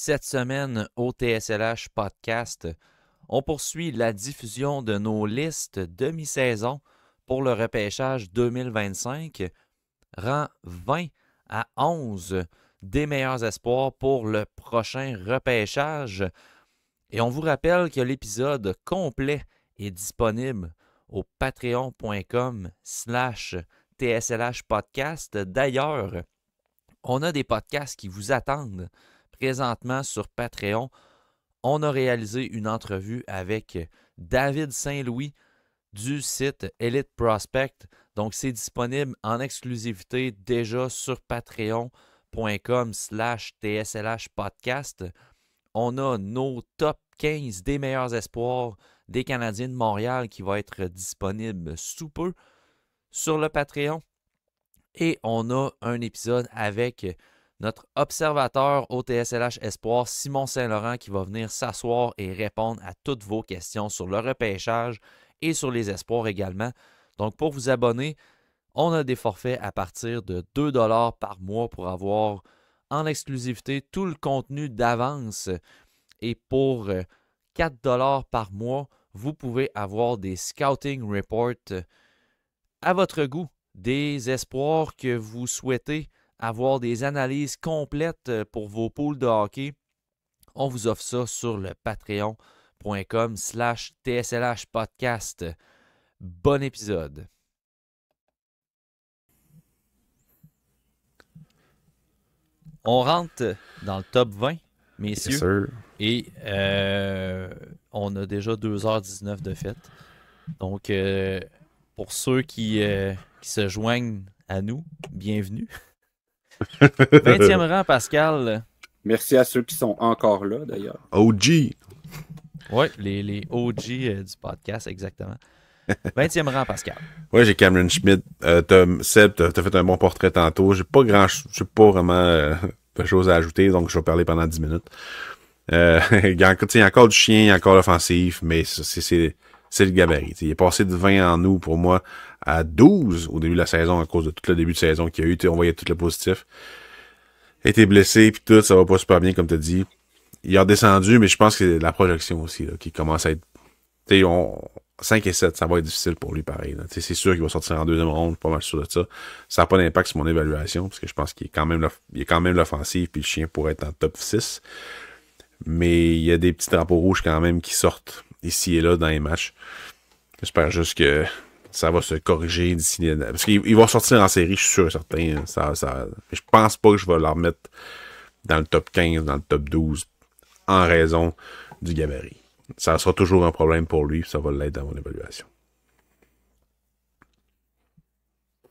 Cette semaine, au TSLH Podcast, on poursuit la diffusion de nos listes demi-saison pour le repêchage 2025, rang 20 à 11 des meilleurs espoirs pour le prochain repêchage. Et on vous rappelle que l'épisode complet est disponible au patreon.com/TSLH Podcast. D'ailleurs, on a des podcasts qui vous attendent présentement sur Patreon. On a réalisé une entrevue avec David Saint-Louis du site Elite Prospect. Donc, c'est disponible en exclusivité déjà sur patreon.com/TSLH Podcast. On a nos top 15 des meilleurs espoirs des Canadiens de Montréal qui va être disponible sous peu sur le Patreon. Et on a un épisode avec notre observateur au TSLH Espoir, Simon Saint-Laurent, qui va venir s'asseoir et répondre à toutes vos questions sur le repêchage et sur les espoirs également. Donc, pour vous abonner, on a des forfaits à partir de 2 $ par mois pour avoir en exclusivité tout le contenu d'avance. Et pour 4 $ par mois, vous pouvez avoir des scouting reports à votre goût, des espoirs que vous souhaitez avoir des analyses complètes pour vos poules de hockey. On vous offre ça sur le patreon.com/TSLH Podcast. Bon épisode. On rentre dans le top 20, messieurs. Yes, sir. Et on a déjà 2h19 de fête. Donc, pour ceux qui se joignent à nous, bienvenue. 20e rang, Pascal. Merci à ceux qui sont encore là, d'ailleurs. OG. Oui, les OG du podcast, exactement. 20e rang, Pascal. Ouais, j'ai Cameron Schmidt. Seb, t'as fait un bon portrait tantôt. J'ai pas vraiment de choses à ajouter, donc je vais parler pendant 10 minutes. Il y a encore du chien, il y a encore l'offensif, mais c'est le gabarit. Il est passé de 20 en août pour moi à 12 au début de la saison à cause de tout le début de saison qu'il y a eu. On voyait tout le positif. Il a été blessé, puis tout, ça va pas super bien, comme t'as dit. Il a redescendu, mais je pense que c'est la projection aussi là, qui commence à être... 5 et 7, ça va être difficile pour lui pareil. C'est sûr qu'il va sortir en deuxième ronde, pas mal sûr de ça. Ça n'a pas d'impact sur mon évaluation, parce que je pense qu'il est quand même l'offensive, puis le chien pourrait être en top 6. Mais il y a des petits drapeaux rouges quand même qui sortent ici et là dans les matchs. J'espère juste que ça va se corriger d'ici... Parce qu'il va sortir en série, je suis sûr et certain. Je pense pas que je vais le remettre dans le top 15, dans le top 12, en raison du gabarit. Ça sera toujours un problème pour lui, ça va l'aider dans mon évaluation.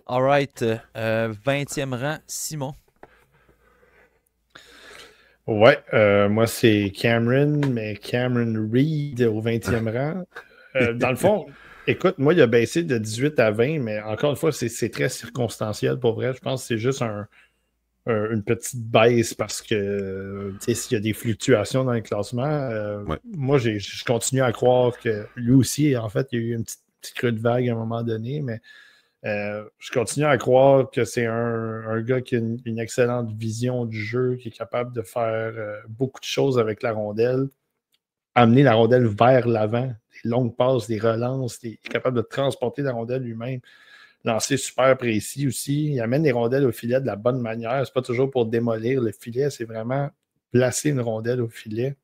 All right. 20e rang, Simon. Ouais, moi c'est Cameron, mais Cameron Reed au 20e rang. Dans le fond, écoute, moi il a baissé de 18 à 20, mais encore une fois, c'est très circonstanciel pour vrai. Je pense que c'est juste une petite baisse parce que s'il y a des fluctuations dans le classement, Ouais. moi je continue à croire que lui aussi, en fait, il y a eu une petite creux de vague à un moment donné, mais je continue à croire que c'est un gars qui a une excellente vision du jeu, qui est capable de faire beaucoup de choses avec la rondelle, amener la rondelle vers l'avant, des longues passes, des relances, il est capable de transporter la rondelle lui-même. Lancer super précis aussi. Il amène les rondelles au filet de la bonne manière. C'est pas toujours pour démolir le filet, c'est vraiment placer une rondelle au filet.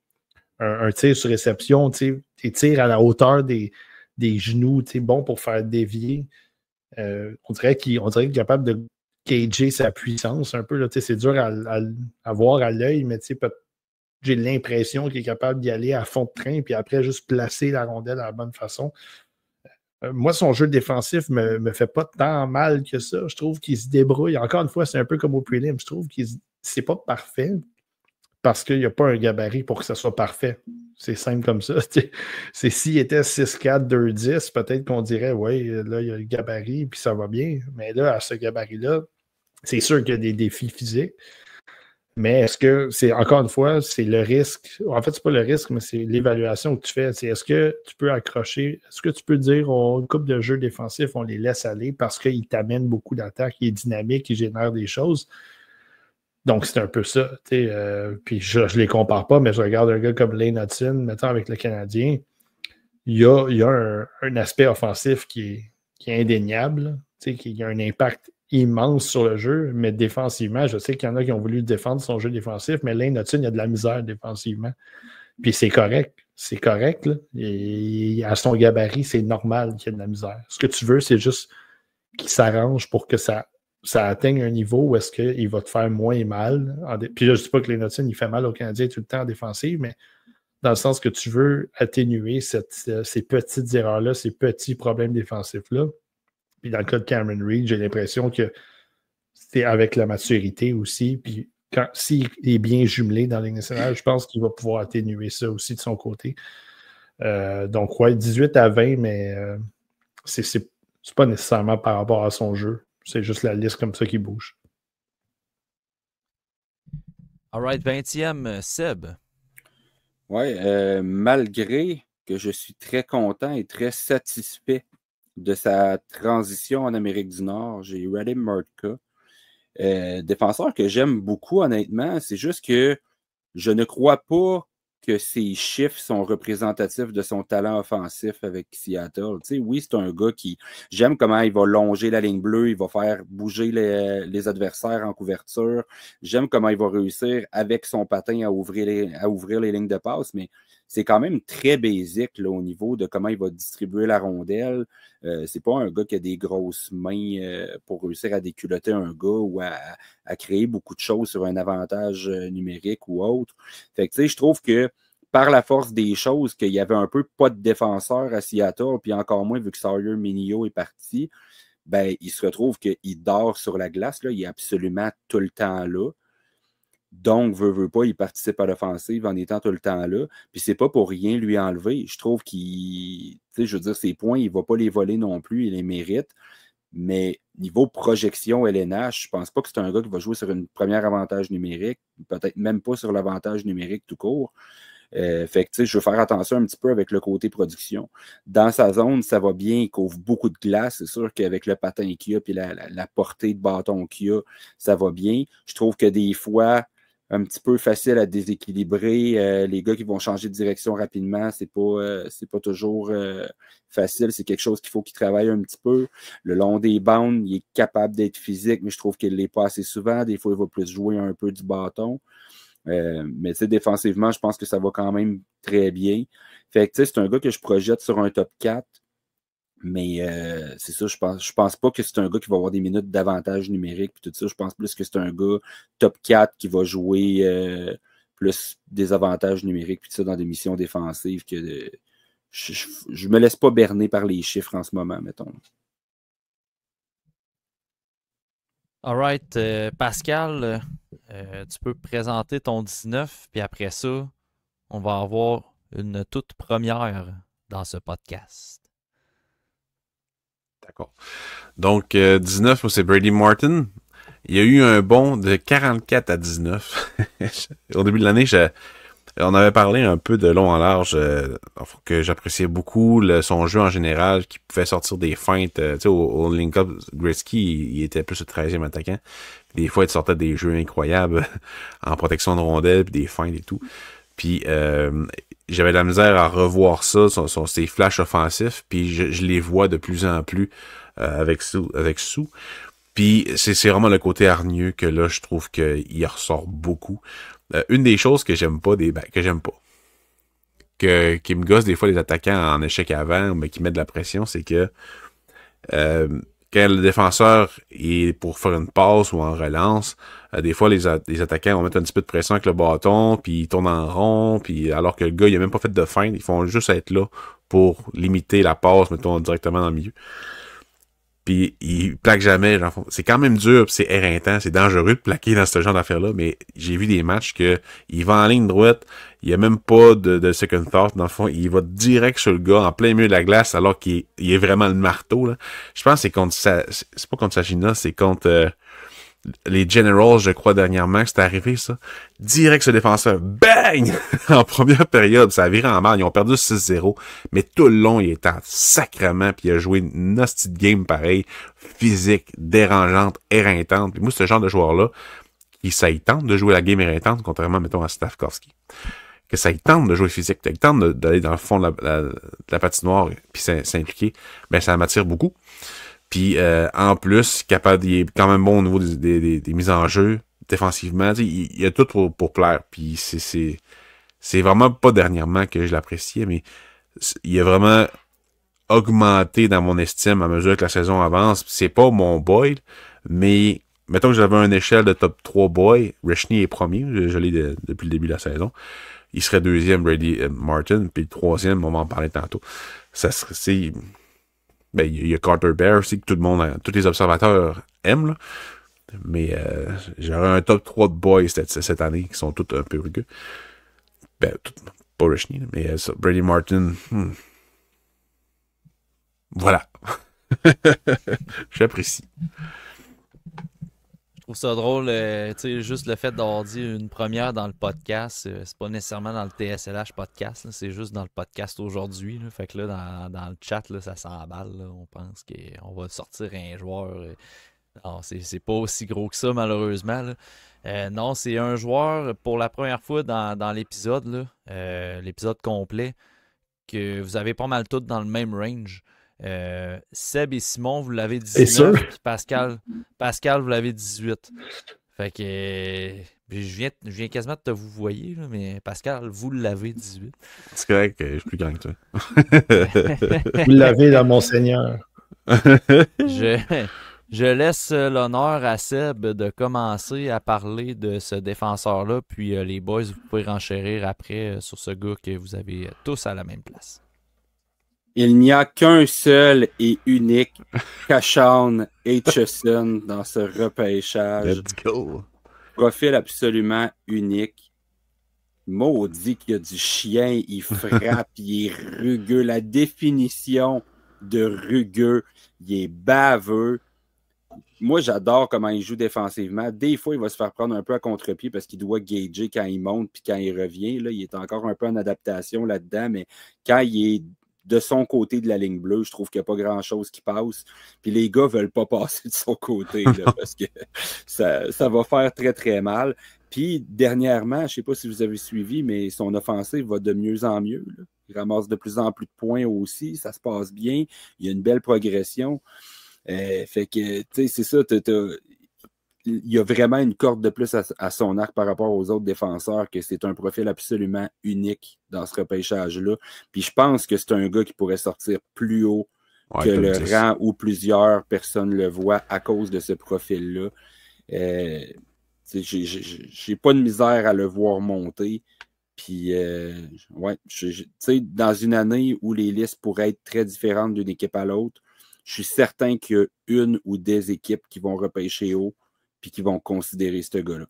Un tir sur réception, des tirs à la hauteur des genoux, bon pour faire dévier. On dirait qu'il est capable de gager sa puissance un peu. Là, c'est dur à voir à l'œil, mais j'ai l'impression qu'il est capable d'y aller à fond de train, puis après juste placer la rondelle à la bonne façon. Moi, son jeu défensif me fait pas tant mal que ça. Je trouve qu'il se débrouille. Encore une fois, c'est un peu comme au prelim. Je trouve que c'est pas parfait parce qu'il n'y a pas un gabarit pour que ça soit parfait. C'est simple comme ça. C'est s'il était 6'4", 2'10", peut-être qu'on dirait, oui, là, il y a le gabarit, puis ça va bien. Mais là, à ce gabarit-là, c'est sûr qu'il y a des défis physiques. Mais est-ce que c'est, encore une fois, c'est le risque. En fait, c'est pas le risque, mais c'est l'évaluation que tu fais. C'est est-ce que tu peux accrocher, est-ce que tu peux dire une couple de jeux défensifs, on les laisse aller parce qu'ils t'amènent beaucoup d'attaques, il est dynamique, il génère des choses. Donc, c'est un peu ça. Puis je les compare pas, mais je regarde un gars comme Lane Hudson, mettons avec le Canadien. Il y a un aspect offensif qui est indéniable, qui a un impact immense sur le jeu, mais défensivement, je sais qu'il y en a qui ont voulu défendre son jeu défensif, mais Lane Hudson, il y a de la misère défensivement. Puis c'est correct. C'est correct. Là. Et à son gabarit, c'est normal qu'il y ait de la misère. Ce que tu veux, c'est juste qu'il s'arrange pour que ça atteigne un niveau où est-ce qu'il va te faire moins mal. Puis là, je ne dis pas que Lane Hudson, il fait mal aux Canadiens tout le temps en défensive, mais dans le sens que tu veux atténuer ces petites erreurs-là, ces petits problèmes défensifs-là. Puis dans le cas de Cameron Reed, j'ai l'impression que c'est avec la maturité aussi. Puis s'il est bien jumelé dans la Ligue nationale, je pense qu'il va pouvoir atténuer ça aussi de son côté. Donc, ouais, 18-20, mais c'est pas nécessairement par rapport à son jeu. C'est juste la liste comme ça qui bouge. All right, 20e, Seb. Oui, malgré que je suis très content et très satisfait de sa transition en Amérique du Nord, j'ai Radim Murtka, défenseur que j'aime beaucoup, honnêtement. C'est juste que je ne crois pas que ses chiffres sont représentatifs de son talent offensif avec Seattle. Tu sais, oui, c'est un gars qui... J'aime comment il va longer la ligne bleue, il va faire bouger les adversaires en couverture. J'aime comment il va réussir avec son patin à ouvrir les lignes de passe, mais c'est quand même très basique là, au niveau de comment il va distribuer la rondelle. C'est pas un gars qui a des grosses mains pour réussir à déculotter un gars ou à créer beaucoup de choses sur un avantage numérique ou autre. Fait que tu sais, je trouve que par la force des choses, qu'il y avait un peu pas de défenseur à Seattle, puis encore moins vu que Sawyer Minio est parti, ben il se retrouve qu'il dort sur la glace, là, il est absolument tout le temps là. Donc, veut pas, il participe à l'offensive en étant tout le temps là. Puis c'est pas pour rien lui enlever. Je trouve qu'il, tu sais, je veux dire, ses points, il va pas les voler non plus, il les mérite. Mais niveau projection LNH, je pense pas que c'est un gars qui va jouer sur une première avantage numérique, peut-être même pas sur l'avantage numérique tout court. Fait que, tu sais, je veux faire attention un petit peu avec le côté production. Dans sa zone, ça va bien, il couvre beaucoup de glace. C'est sûr qu'avec le patin qu'il y a puis la portée de bâton qu'il y a, ça va bien. Je trouve que des fois, un petit peu facile à déséquilibrer. Les gars qui vont changer de direction rapidement, c'est pas toujours facile. C'est quelque chose qu'il faut qu'il travaille un petit peu. Le long des bandes, il est capable d'être physique, mais je trouve qu'il ne l'est pas assez souvent. Des fois, il va plus jouer un peu du bâton. Mais tu sais, défensivement, je pense que ça va quand même très bien. Fait que tu sais, c'est un gars que je projette sur un top 4. Mais c'est ça, je pense pas que c'est un gars qui va avoir des minutes d'avantage numérique puis tout ça. Je pense plus que c'est un gars top 4 qui va jouer plus des avantages numériques puis tout ça dans des missions défensives que je me laisse pas berner par les chiffres en ce moment, mettons. All right, Pascal, tu peux présenter ton 19, puis après ça, on va avoir une toute première dans ce podcast. D'accord. Donc, 19, c'est Brady Martin. Il y a eu un bond de 44 à 19. Au début de l'année, on avait parlé un peu de long en large, que j'appréciais beaucoup son jeu en général, qui pouvait sortir des feintes. Tu sais, au link-up, Gretzky, il était plus le 13e attaquant. Des fois, il sortait des jeux incroyables en protection de rondelles, puis des feintes et tout. Puis j'avais de la misère à revoir ça, ses flashs offensifs, puis je les vois de plus en plus avec Sou. Puis c'est vraiment le côté hargneux que là, je trouve qu'il ressort beaucoup. Une des choses que j'aime pas, qui me gosse des fois les attaquants en échec avant, mais qui mettent de la pression, c'est que quand le défenseur est pour faire une passe ou en relance, des fois les attaquants vont mettre un petit peu de pression avec le bâton, puis ils tournent en rond, puis alors que le gars il a même pas fait de feinte, ils font juste être là pour limiter la passe, mettons directement dans le milieu. Puis il plaque jamais. Genre, c'est quand même dur, c'est éreintant, c'est dangereux de plaquer dans ce genre d'affaires-là, mais j'ai vu des matchs que il va en ligne droite, il n'y a même pas de second thought, dans le fond, il va direct sur le gars en plein milieu de la glace alors qu'il est vraiment le marteau. Là. Je pense que c'est contre c'est pas contre Sagina, c'est contre les Generals, je crois, dernièrement que c'est arrivé, ça. Direct ce défenseur, bang! En première période, ça a viré en mal. Ils ont perdu 6-0, mais tout le long, il était en sacrement, puis il a joué une hostie de game pareil, physique, dérangeante, éreintante. Puis moi, ce genre de joueur-là, que ça y tente de jouer la game éreintante, contrairement, mettons, à Stavkovski. Que ça y tente de jouer physique, que ça y tente d'aller dans le fond de la patinoire puis s'impliquer, ben ça m'attire beaucoup. Puis en plus, il est quand même bon au niveau des mises en jeu, défensivement, il y a tout pour plaire. Puis c'est vraiment pas dernièrement que je l'appréciais, mais il a vraiment augmenté dans mon estime à mesure que la saison avance. C'est pas mon boy, mais mettons que j'avais une échelle de top 3 boy, Reshny est premier, je l'ai depuis le début de la saison. Il serait deuxième, Brady Martin, puis le troisième, on va en parler tantôt. Ça serait, ben, il y a Carter Bear aussi, que tous les observateurs aiment, là. Mais j'aurais un top 3 de boys cette année, qui sont tous un peu rugueux. Ben, pas Reshny, mais Brady Martin, voilà. J'apprécie. Je trouve ça drôle, tu sais, juste le fait d'avoir dit une première dans le podcast, c'est pas nécessairement dans le TSLH podcast, là, c'est juste dans le podcast aujourd'hui. Fait que là, dans le chat, là, ça s'emballe. On pense qu'on va sortir un joueur. Non, c'est pas aussi gros que ça, malheureusement. Là. Non, c'est un joueur, pour la première fois dans l'épisode, l'épisode complet, que vous avez pas mal tous dans le même range. Seb et Simon, vous l'avez 19, puis Pascal, vous l'avez 18. Fait que je viens quasiment de te vous voyez, là, mais Pascal, vous l'avez 18. C'est correct, je suis plus grand que toi. Vous l'avez dans mon Seigneur. Je laisse l'honneur à Seb de commencer à parler de ce défenseur-là, puis les boys, vous pouvez renchérir après sur ce gars que vous avez tous à la même place. Il n'y a qu'un seul et unique Kashawn Aitchison dans ce repêchage. Let's go. Profil absolument unique. Maudit qu'il y a du chien, il frappe, il est rugueux. La définition de rugueux, il est baveux. Moi, j'adore comment il joue défensivement. Des fois, il va se faire prendre un peu à contre-pied parce qu'il doit gager quand il monte puis quand il revient. Là, il est encore un peu en adaptation là-dedans, mais quand il est de son côté de la ligne bleue, je trouve qu'il n'y a pas grand-chose qui passe. Puis les gars ne veulent pas passer de son côté là, parce que ça va faire très, très mal. Puis dernièrement, je ne sais pas si vous avez suivi, mais son offensive va de mieux en mieux. Là. Il ramasse de plus en plus de points aussi. Ça se passe bien. Il y a une belle progression. Fait que, tu sais, c'est ça. Il y a vraiment une corde de plus à son arc par rapport aux autres défenseurs, que c'est un profil absolument unique dans ce repêchage-là. Puis je pense que c'est un gars qui pourrait sortir plus haut que le rang où plusieurs personnes le voient à cause de ce profil-là. J'ai pas de misère à le voir monter. Puis, ouais, dans une année où les listes pourraient être très différentes d'une équipe à l'autre, je suis certain qu'il y a une ou des équipes qui vont repêcher haut puis qui vont considérer ce gars-là.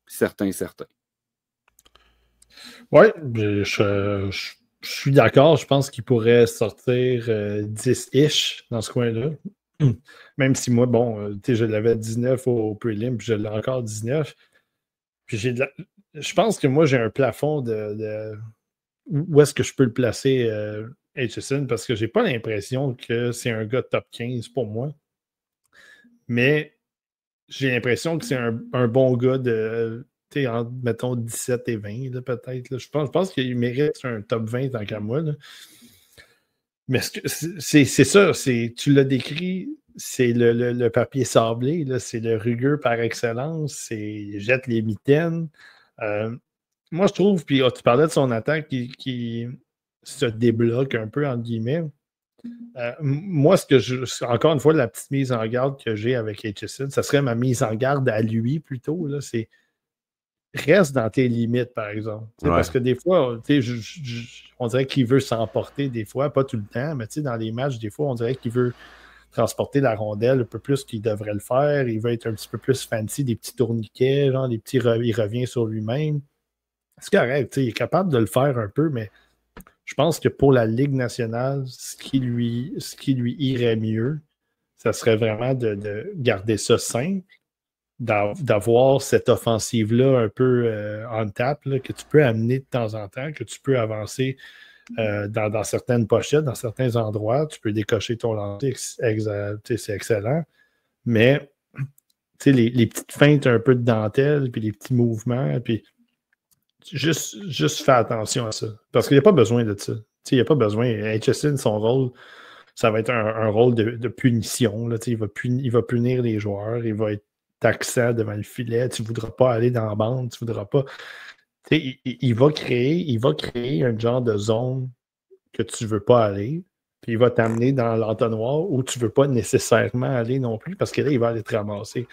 Certain. Oui, je suis d'accord. Je pense qu'il pourrait sortir 10-ish dans ce coin-là. Même si moi, bon, je l'avais 19 au prelim, puis je l'ai encore 19. Puis je pense que moi, j'ai un plafond de où est-ce que je peux le placer, Aitchison, parce que j'ai pas l'impression que c'est un gars top 15 pour moi. Mais j'ai l'impression que c'est un bon gars de, entre, mettons, 17 et 20, là, peut-être. Là. Je pense qu'il mérite un top 20 tant qu'à moi. Là. Mais c'est ça, tu l'as décrit, c'est le papier sablé, là, c'est le rugueux par excellence, c'est jette les mitaines. Moi, je trouve, puis tu parlais de son attaque qui se débloque un peu, entre guillemets. Moi, encore une fois, la petite mise en garde que j'ai avec Aitchison, ça serait ma mise en garde à lui plutôt. Là, c'est reste dans tes limites, par exemple. Ouais. Parce que des fois, on dirait qu'il veut s'emporter des fois, pas tout le temps, mais dans les matchs, des fois, on dirait qu'il veut transporter la rondelle un peu plus qu'il devrait le faire. Il veut être un petit peu plus fancy, des petits tourniquets, genre il revient sur lui-même. C'est correct, il est capable de le faire un peu, mais je pense que pour la Ligue nationale, ce qui lui irait mieux, ça serait vraiment de garder ça simple, d'avoir cette offensive-là un peu on tap, là, que tu peux amener de temps en temps, que tu peux avancer dans certaines pochettes, dans certains endroits. Tu peux décocher ton lancer, c'est excellent. Mais les petites feintes un peu de dentelle, puis les petits mouvements, puis juste fais attention à ça. Parce qu'il n'y a pas besoin de ça. Il n'y a pas besoin. HSN, son rôle, ça va être un rôle de punition. Là, il va punir les joueurs, il va être taxant devant le filet. Tu ne voudras pas aller dans la bande, tu ne voudras pas. Il va créer un genre de zone que tu ne veux pas aller, puis il va t'amener dans l'entonnoir où tu ne veux pas nécessairement aller non plus, parce que là, il va aller te ramasser.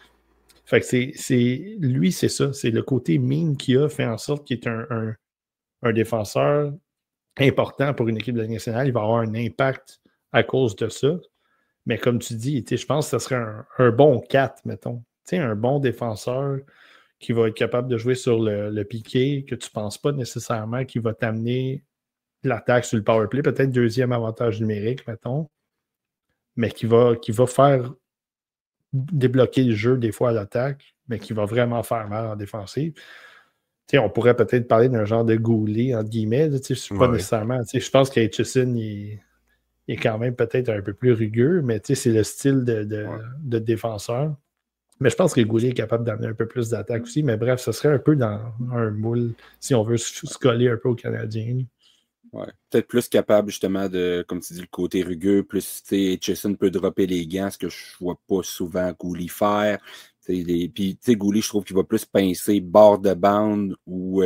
Fait que lui, c'est ça. C'est le côté mine qu'il a fait en sorte qu'il est un défenseur important pour une équipe de la Ligue nationale. Il va avoir un impact à cause de ça. Mais comme tu dis, je pense que ce serait un bon 4, mettons. Un bon défenseur qui va être capable de jouer sur le piqué, que tu ne penses pas nécessairement qu'il va t'amener l'attaque sur le powerplay, peut-être deuxième avantage numérique, mettons, mais qui va faire débloquer le jeu des fois à l'attaque, mais qui va vraiment faire mal en défensive. On pourrait peut-être parler d'un genre de Goulet, entre guillemets. Pas nécessairement. Je pense qu'Aitchison, il est quand même peut-être un peu plus rugueux, mais c'est le style de défenseur. Mais je pense que Goulet est capable d'amener un peu plus d'attaque aussi. Mais bref, ce serait un peu dans un moule si on veut se coller un peu aux Canadiens. Ouais. Peut-être plus capable justement de, comme tu dis, le côté rugueux, plus Aitchison peut dropper les gants, ce que je ne vois pas souvent Goulet faire. Puis Goulet, je trouve qu'il va plus pincer bord de bande ou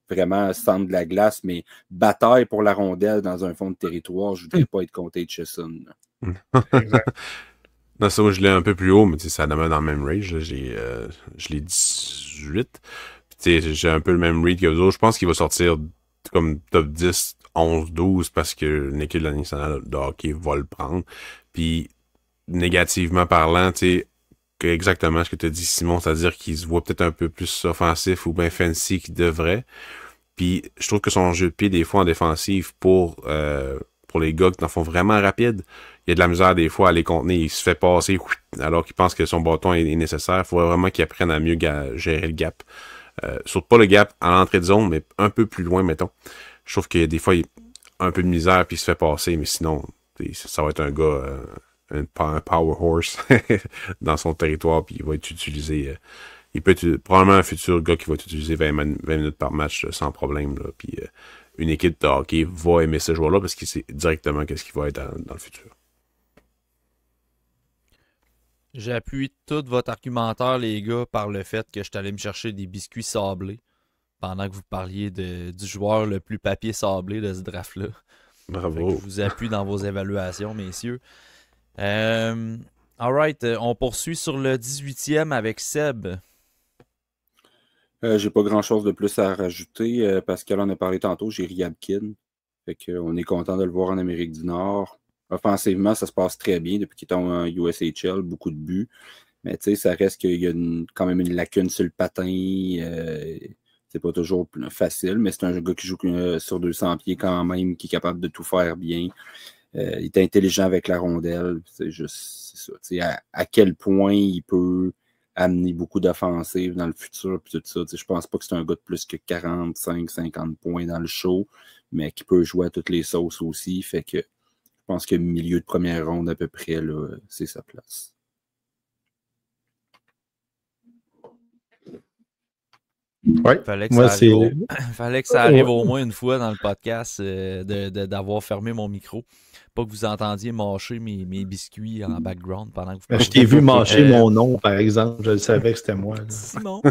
vraiment centre de la glace, mais bataille pour la rondelle dans un fond de territoire, je ne voudrais pas être contre Aitchison. Exact. Non, ça, je l'ai un peu plus haut, mais ça demeure dans le même range. Je l'ai 18. J'ai un peu le même read que vous autres. Je pense qu'il va sortir comme top 10, 11, 12 parce que l'équipe de la nationale de hockey va le prendre. Puis, négativement parlant, exactement ce que tu as dit, Simon, c'est-à-dire qu'il se voit peut-être un peu plus offensif ou bien fancy qu'il devrait. Puis, je trouve que son jeu de pied, des fois, en défensive, pour les gars qui en font vraiment rapide, il y a de la misère des fois à les contenir. Il se fait passer alors qu'il pense que son bâton est nécessaire. Il faut vraiment qu'il apprenne à mieux gérer le gap. Surtout pas le gap à l'entrée de zone, mais un peu plus loin, mettons. Je trouve que des fois, il a un peu de misère puis il se fait passer, mais sinon, ça va être un gars, un power horse dans son territoire, puis il va être utilisé. Il peut être probablement un futur gars qui va être utilisé 20 minutes par match sans problème. Là, puis une équipe de hockey va aimer ce joueur-là parce qu'il sait directement qu'est-ce qu'il va être dans le futur. J'appuie tout votre argumentaire, les gars, par le fait que je suis allé me chercher des biscuits sablés pendant que vous parliez du joueur le plus papier sablé de ce draft-là. Bravo. Je vous appuie dans vos évaluations, messieurs. Alright, on poursuit sur le 18e avec Seb. J'ai pas grand-chose de plus à rajouter. Pascal en a parlé tantôt, j'ai Ryabkin. Fait qu'on est content de le voir en Amérique du Nord. Offensivement, ça se passe très bien depuis qu'il est en USHL, beaucoup de buts. Mais tu sais, ça reste qu'il y a quand même une lacune sur le patin. C'est pas toujours facile, mais c'est un gars qui joue sur 200 pieds quand même, qui est capable de tout faire bien. Il est intelligent avec la rondelle. C'est ça. À quel point il peut amener beaucoup d'offensives dans le futur. Puis tout ça. Je pense pas que c'est un gars de plus que 45, 50 points dans le show, mais qui peut jouer à toutes les sauces aussi. Fait que je pense que milieu de première ronde à peu près, là, c'est sa place. Ouais. Fallait que ça arrive au moins une fois dans le podcast d'avoir fermé mon micro. Pas que vous entendiez mâcher mes biscuits en background pendant que vous parliez. Je t'ai vu mâcher mon nom, par exemple. Je le savais que c'était moi. Là. Simon.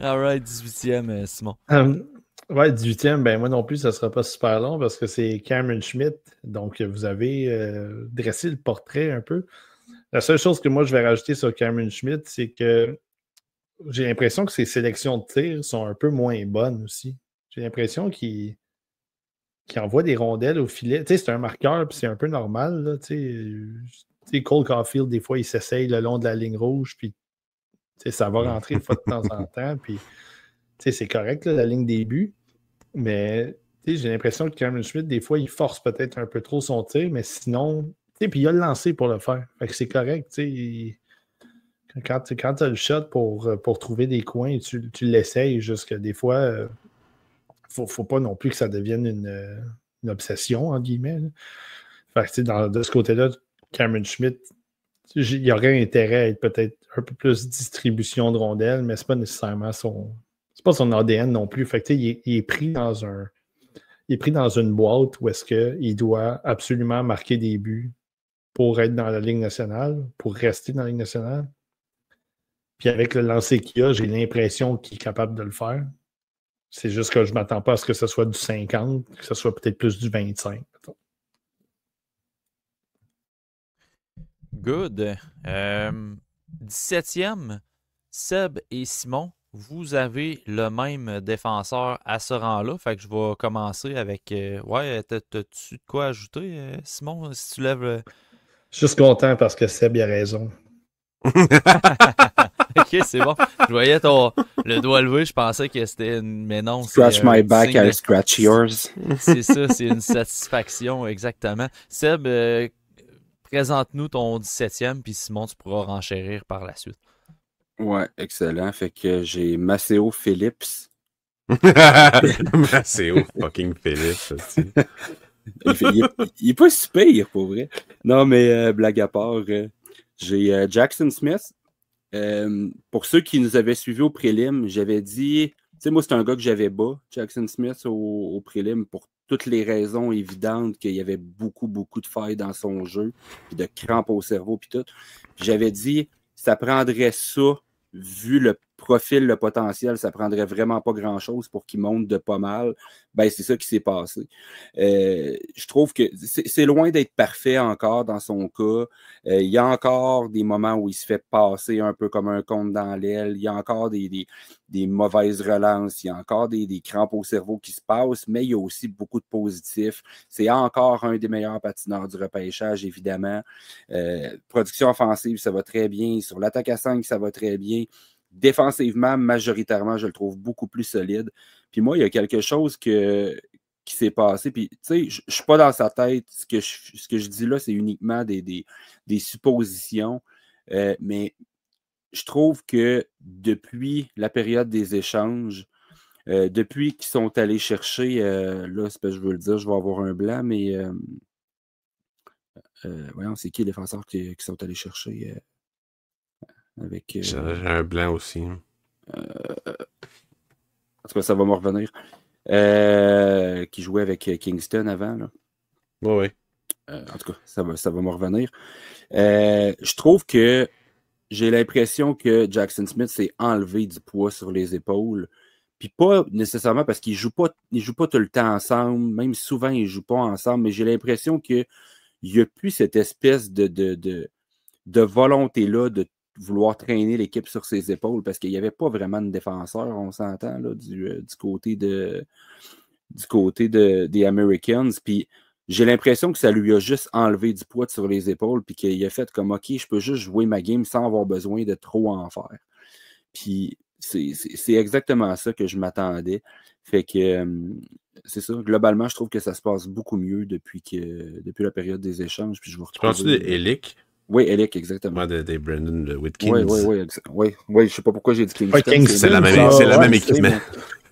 Alright, 18e, Simon. Ouais, 18e, ben moi non plus, ça ne sera pas super long parce que c'est Cameron Schmidt. Donc, vous avez dressé le portrait un peu. La seule chose que moi, je vais rajouter sur Cameron Schmidt, c'est que j'ai l'impression que ses sélections de tir sont un peu moins bonnes aussi. J'ai l'impression qu'il envoie des rondelles au filet. Tu sais, c'est un marqueur, puis c'est un peu normal. Là, tu sais, Cole Caulfield, des fois, il s'essaye le long de la ligne rouge, puis ça va rentrer une fois de temps en temps. Puis, c'est correct, là, la ligne des buts. Mais j'ai l'impression que Cameron Schmidt, des fois, il force peut-être un peu trop son tir, mais sinon, puis il a le lancé pour le faire. Fait que c'est correct. Quand tu as le shot pour trouver des coins, tu l'essayes, juste que des fois, faut pas non plus que ça devienne une obsession, en guillemets. Là. Fait que, de ce côté-là, Cameron Schmidt, il y aurait intérêt à être peut-être un peu plus distribution de rondelles, mais c'est pas nécessairement c'est pas son ADN non plus. Fait que, il est pris dans une boîte où est-ce qu'il doit absolument marquer des buts pour être dans la Ligue nationale, pour rester dans la Ligue nationale. Puis avec le lancer qu'il a, j'ai l'impression qu'il est capable de le faire. C'est juste que je ne m'attends pas à ce que ce soit du 50, que ce soit peut-être plus du 25. Good. 17e, Seb et Simon, vous avez le même défenseur à ce rang-là. Fait que je vais commencer avec... ouais, t'as-tu de quoi ajouter, Simon, si tu lèves... Je suis juste content parce que Seb il a raison. Ok, c'est bon. Je voyais le doigt levé, je pensais que c'était une... Mais non, Scratch my back, I'll scratch yours. C'est ça, c'est une satisfaction, exactement. Seb, présente-nous ton 17e, puis Simon, tu pourras renchérir par la suite. Ouais, excellent. Fait que j'ai Maceo Phillips. Maceo fucking Phillips. Il est pas si pire, pour vrai. Non, mais blague à part, j'ai Jackson Smith. Pour ceux qui nous avaient suivis au prélim, j'avais dit, tu sais, moi, c'est un gars que j'avais bas, Jackson Smith, au prélim, pour toutes les raisons évidentes qu'il y avait beaucoup, beaucoup de failles dans son jeu, puis de crampes au cerveau, puis tout. Puis j'avais dit, ça prendrait ça, vu le profil, le potentiel, ça prendrait vraiment pas grand-chose pour qu'il monte de pas mal. Ben, c'est ça qui s'est passé. Je trouve que c'est loin d'être parfait encore dans son cas. Il y a encore des moments où il se fait passer un peu comme un conte dans l'aile. Il y a encore des mauvaises relances. Il y a encore des crampes au cerveau qui se passent, mais il y a aussi beaucoup de positifs. C'est encore un des meilleurs patineurs du repêchage, évidemment. Production offensive, ça va très bien. Sur l'attaque à 5, ça va très bien. Défensivement, majoritairement, je le trouve beaucoup plus solide. Puis moi, il y a quelque chose qui s'est passé. Puis, tu sais, je ne suis pas dans sa tête. Ce que je dis là, c'est uniquement des suppositions. Mais je trouve que depuis la période des échanges, depuis qu'ils sont allés chercher, là, c'est parce que je veux le dire, je vais avoir un blanc, mais voyons, c'est qui les défenseurs qui sont allés chercher avec. J'ai un blanc aussi. En tout cas, ça va me revenir. Qui jouait avec Kingston avant. Là. Oui. En tout cas, ça va me revenir. Je trouve que j'ai l'impression que Jackson Smith s'est enlevé du poids sur les épaules. Puis pas nécessairement parce qu'ils ne jouent pas tout le temps ensemble. Même souvent, ils ne jouent pas ensemble. Mais j'ai l'impression qu'il n'y a plus cette espèce de volonté-là de vouloir traîner l'équipe sur ses épaules parce qu'il n'y avait pas vraiment de défenseur, on s'entend, là, du côté des Americans. Puis j'ai l'impression que ça lui a juste enlevé du poids sur les épaules puis qu'il a fait comme, OK, je peux juste jouer ma game sans avoir besoin de trop en faire. Puis c'est exactement ça que je m'attendais. Fait que c'est ça. Globalement, je trouve que ça se passe beaucoup mieux depuis la période des échanges. Puis je vous retrouve. Tu penses-tu d'Elick? Oui, Elick, exactement. Moi, des Brandon Whitkins. Oui, je sais pas pourquoi j'ai dit Kingston. Kingston c'est la même équipement.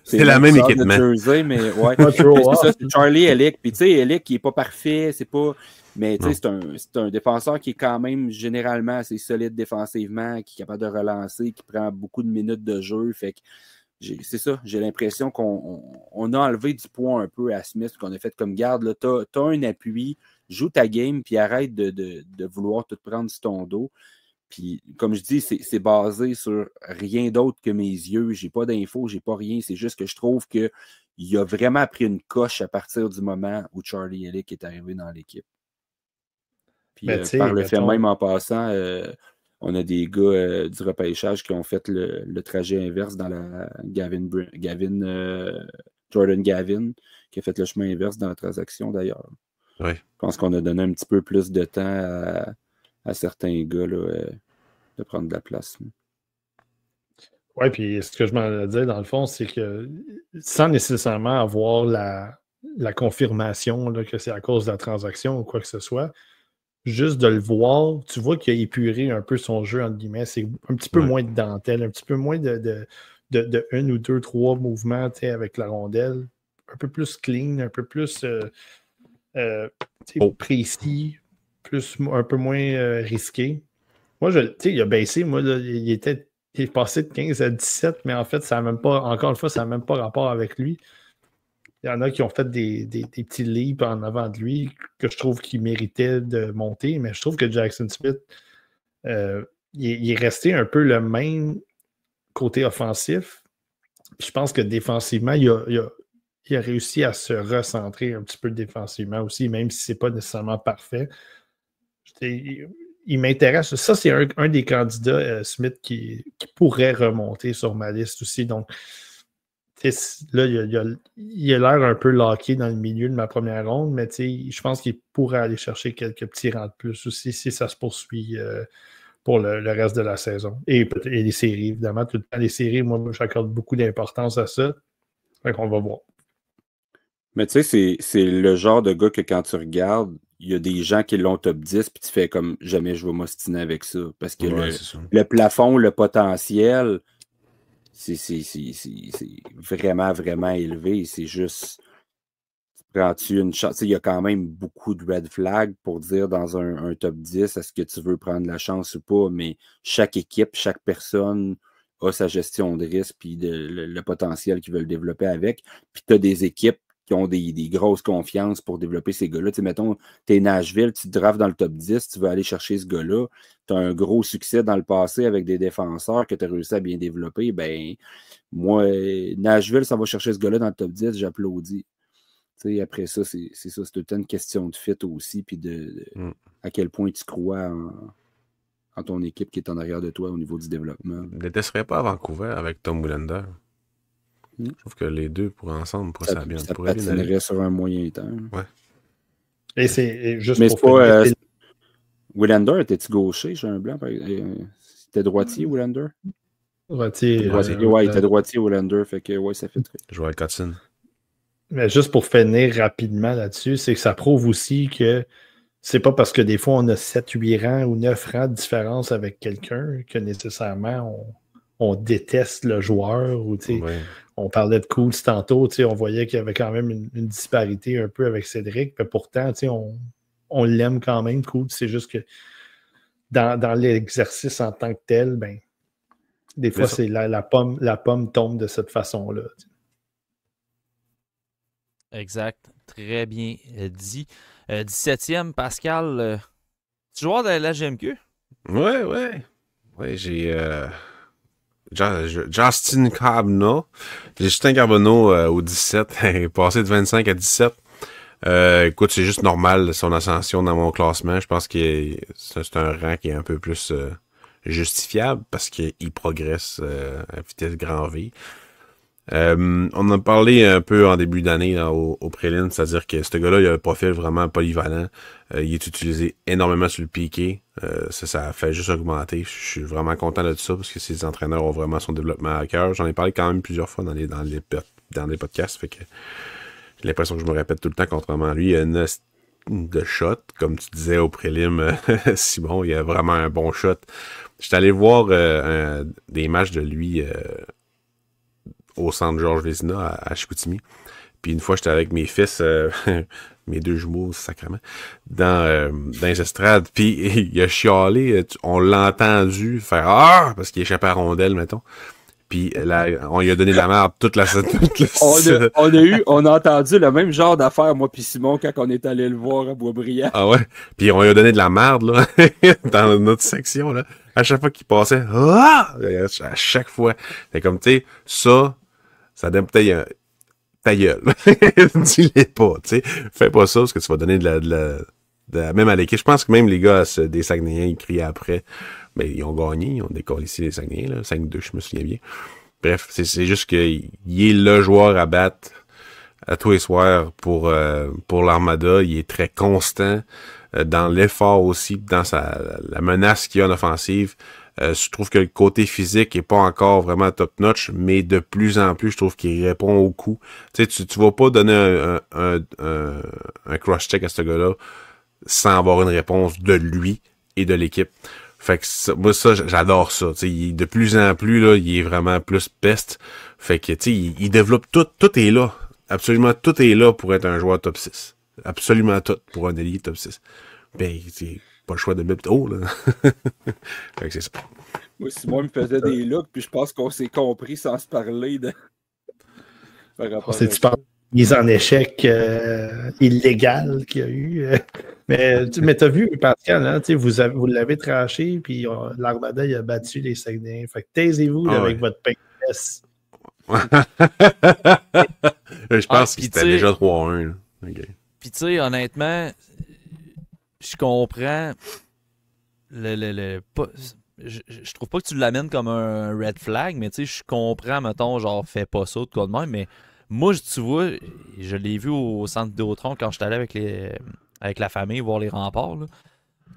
C'est la même équipement. Jersey, mais ouais. C'est ça, c'est Charlie Elick. Puis tu sais, Elick, il est pas parfait, c'est pas... Mais tu sais, c'est un défenseur qui est quand même généralement assez solide défensivement, qui est capable de relancer, qui prend beaucoup de minutes de jeu. Fait que c'est ça, j'ai l'impression qu'on a enlevé du poids un peu à Smith, qu'on a fait comme garde. Là, t'as un appui, joue ta game, puis arrête de vouloir tout prendre sur ton dos. Puis, comme je dis, c'est basé sur rien d'autre que mes yeux. J'ai pas d'infos, j'ai pas rien. C'est juste que je trouve qu'il a vraiment pris une coche à partir du moment où Charlie Elick est arrivé dans l'équipe. Puis, par le fait même en passant, on a des gars du repêchage qui ont fait le trajet inverse dans la Jordan Gavin, qui a fait le chemin inverse dans la transaction d'ailleurs. Oui. Je pense qu'on a donné un petit peu plus de temps à certains gars là, de prendre de la place. Oui, puis ce que je m'en dire, dans le fond, c'est que sans nécessairement avoir la confirmation là, que c'est à cause de la transaction ou quoi que ce soit, juste de le voir, tu vois qu'il a épuré un peu son jeu, entre guillemets. C'est un petit peu moins de dentelle, un petit peu moins de un ou deux, trois mouvements avec la rondelle. Un peu plus clean, un peu plus précis, un peu moins risqué. Moi, tu sais, il a baissé. Moi, là, il est passé de 15 à 17, mais en fait, ça n'a même pas, encore une fois, ça n'a même pas rapport avec lui. Il y en a qui ont fait des petits leaps en avant de lui que je trouve qu'il méritait de monter, mais je trouve que Jackson Smith, il est resté un peu le même côté offensif. Puis je pense que défensivement, il a réussi à se recentrer un petit peu défensivement aussi, même si ce n'est pas nécessairement parfait. Il m'intéresse. Ça, c'est un des candidats, Smith, qui pourrait remonter sur ma liste aussi. Donc, là, il a l'air un peu locké dans le milieu de ma première ronde, mais je pense qu'il pourrait aller chercher quelques petits rangs de plus aussi si ça se poursuit pour le reste de la saison. Et les séries, évidemment. Tout le temps, les séries, moi, j'accorde beaucoup d'importance à ça. Fait qu'on va voir. Mais tu sais, c'est le genre de gars que quand tu regardes, il y a des gens qui l'ont top 10, puis tu fais comme jamais je vais m'ostiner avec ça. Parce que le plafond, le potentiel, c'est vraiment, vraiment élevé. C'est juste, prends-tu une chance? Il y a quand même beaucoup de red flags pour dire dans un top 10, est-ce que tu veux prendre la chance ou pas? Mais chaque équipe, chaque personne a sa gestion de risque puis le potentiel qu'ils veulent développer avec. Puis tu as des équipes qui ont des grosses confiances pour développer ces gars-là. Tu sais, mettons, tu es Nashville, tu te drafts dans le top 10, tu veux aller chercher ce gars-là, tu as un gros succès dans le passé avec des défenseurs que tu as réussi à bien développer, ben moi, Nashville, ça va chercher ce gars-là dans le top 10, j'applaudis. Tu sais, après ça, c'est ça, c'est tout le temps une question de fit aussi, puis à quel point tu crois en ton équipe qui est en arrière de toi au niveau du développement. Je ne détesterais pas à Vancouver avec Tom Willander. Je trouve que les deux ensemble, ça bien. Ça patinerait sur un moyen temps. Ouais. Et c'est juste mais pour c'est pas... Willander, était-tu gaucher? J'ai un blanc. C'était droitier, Willander? Droitier. Ouais, il était droitier, Willander. Fait que, ouais, ça fait très... Je vois avec Hudson. Mais juste pour finir rapidement là-dessus, c'est que ça prouve aussi que c'est pas parce que des fois on a 7, 8 rangs ou 9 rangs de différence avec quelqu'un que nécessairement on déteste le joueur. Ou, ouais. On parlait de Cools tantôt, on voyait qu'il y avait quand même une disparité un peu avec Cédric, mais pourtant on l'aime quand même, Cools. C'est juste que dans l'exercice en tant que tel, ben, des fois c'est la pomme tombe de cette façon-là. Exact. Très bien dit. 17e, Pascal, tu joueur de la GMQ? Ouais, j'ai Justin Carbonneau. J'ai Justin Carbonneau au 17. Il est passé de 25 à 17. Écoute, c'est juste normal son ascension dans mon classement. Je pense que c'est un rang qui est un peu plus justifiable parce qu'il progresse à vitesse grand V. On en a parlé un peu en début d'année au prélim, c'est-à-dire que ce gars-là, il a un profil vraiment polyvalent. Il est utilisé énormément sur le piqué. Ça fait juste augmenter. Je suis vraiment content de ça parce que ses entraîneurs ont vraiment son développement à cœur. J'en ai parlé quand même plusieurs fois dans les podcasts, fait que j'ai l'impression que je me répète tout le temps contrairement à lui. Il y a une de shot, comme tu disais au prélim, Simon, il y a vraiment un bon shot. J'étais allé voir des matchs de lui au centre Georges Vézina à Chicoutimi. Puis une fois, j'étais avec mes fils, mes deux jumeaux, sacrément, dans les estrades. Puis il a chialé, on l'a entendu faire « Ah! » parce qu'il échappait à rondelle, mettons. Puis là, on lui a donné de la merde toute la on a entendu le même genre d'affaire, moi puis Simon, quand on est allé le voir à Boisbriand. Ah ouais? Puis on lui a donné de la merde, là, dans notre section, là. À chaque fois qu'il passait, ah! À chaque fois. C'est comme, tu sais, ça donne peut-être ta gueule. Dis-les pas, tu sais. Fais pas ça parce que tu vas donner même à l'équipe. Je pense que même les gars des Saguenayens, ils criaient après. Mais ils ont gagné, ils ont décollé ici les Saguenayens, là. 5-2, je me souviens bien. Bref, c'est juste qu'il est le joueur à battre à tous les soirs pour l'Armada. Il est très constant dans l'effort aussi, dans la menace qu'il y a en offensive. Je trouve que le côté physique est pas encore vraiment top-notch, mais de plus en plus, je trouve qu'il répond au coup. Tu sais, tu vas pas donner un cross-check à ce gars-là sans avoir une réponse de lui et de l'équipe. Fait que moi, j'adore ça. Tu sais, de plus en plus, là, il est vraiment plus best. Fait que, tu sais, il développe tout. Tout est là. Absolument tout est là pour être un joueur top 6. Absolument tout pour un ailier top 6. Ben, pas le choix de mettre haut, là. Fait que c'est ça. Moi, Simon me faisait des looks, puis je pense qu'on s'est compris sans se parler de... par rapport On s'est-tu parlé de mise en échec illégale qu'il y a eu? Mais t'as vu, Pascal, hein, vous l'avez tranché, puis l'Armada il a battu les Saguenayens. Fait que taisez-vous là, avec votre pain de fesses. Je pense que c'était déjà 3-1. Okay. Puis tu sais, honnêtement, je comprends je trouve pas que tu l'amènes comme un red flag, mais tu sais, je comprends, mettons, genre, fais pas ça, de quoi de même, mais moi, tu vois, je l'ai vu au centre Vidéotron quand j'étais allé avec la famille voir les remparts, là.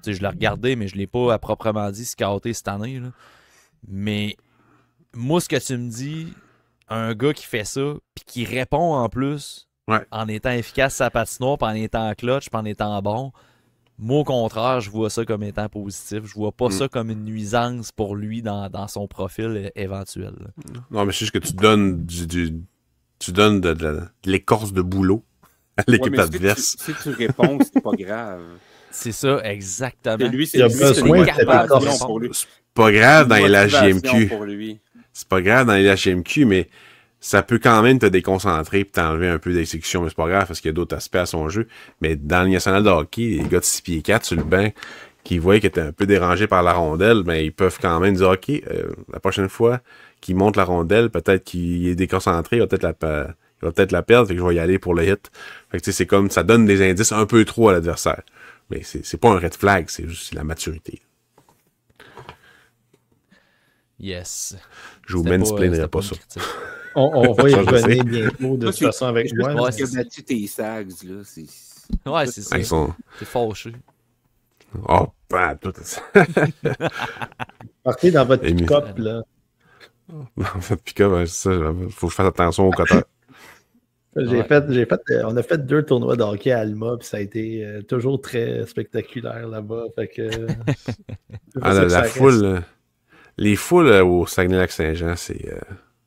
Tu sais, je l'ai regardé, mais je l'ai pas à proprement dit scouté cette année, là. Mais moi, ce que tu me dis, un gars qui fait ça, puis qui répond en plus, en étant efficace sa patinoire, puis en étant clutch, puis en étant bon, moi, au contraire, je vois ça comme étant positif. Je vois pas ça comme une nuisance pour lui dans son profil éventuel. Non, mais c'est juste que tu donnes tu donnes de l'écorce de boulot à l'équipe adverse. Si tu réponds, c'est pas grave. C'est ça, exactement. Lui, il a besoin de pour lui. C'est pas grave dans les HGMQ. Pour lui. C'est pas grave dans les HGMQ, mais ça peut quand même te déconcentrer et t'enlever un peu d'exécution, mais c'est pas grave parce qu'il y a d'autres aspects à son jeu. Mais dans le national de hockey, les gars de 6 pieds 4 sur le banc qui voient qu'ils étaient un peu dérangés par la rondelle, ben ils peuvent quand même dire OK, la prochaine fois qu'il monte la rondelle, peut-être qu'il est déconcentré, il va peut-être la perdre, fait que je vais y aller pour le hit. Fait que c'est comme ça donne des indices un peu trop à l'adversaire. Mais c'est pas un red flag, c'est juste la maturité. Yes. Je vous mansplainerai pas ça. On va y revenir bientôt de toute façon avec moi. Ouais, tu as battu tes sags, là. Ouais, c'est ça. T'es fâché. Oh, pas tout ça. Partez dans votre pick-up, là. Dans votre pick-up, ça, faut que je fasse attention au cutter. On a fait 2 tournois de hockey à Alma, puis ça a été toujours très spectaculaire là-bas. Fait que, la foule, les foules au Saguenay-Lac-Saint-Jean,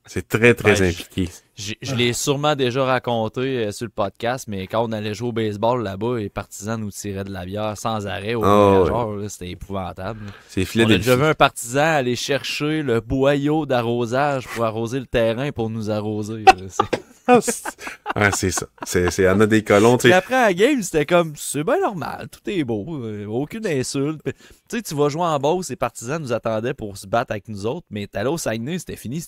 c'est très, très impliqué. Je l'ai sûrement déjà raconté sur le podcast, mais quand on allait jouer au baseball là-bas, les partisans nous tiraient de la bière sans arrêt au voyageurs. C'était épouvantable. On a déjà vu un partisan aller chercher le boyau d'arrosage pour arroser le terrain pour nous arroser. C'est ça. Il y en a des colons. Puis après, à la game, c'était comme, c'est bien normal, tout est beau, aucune insulte. Tu sais, tu vas jouer en Beauce, les partisans nous attendaient pour se battre avec nous autres, mais t'allais au Saguenay, c'était fini.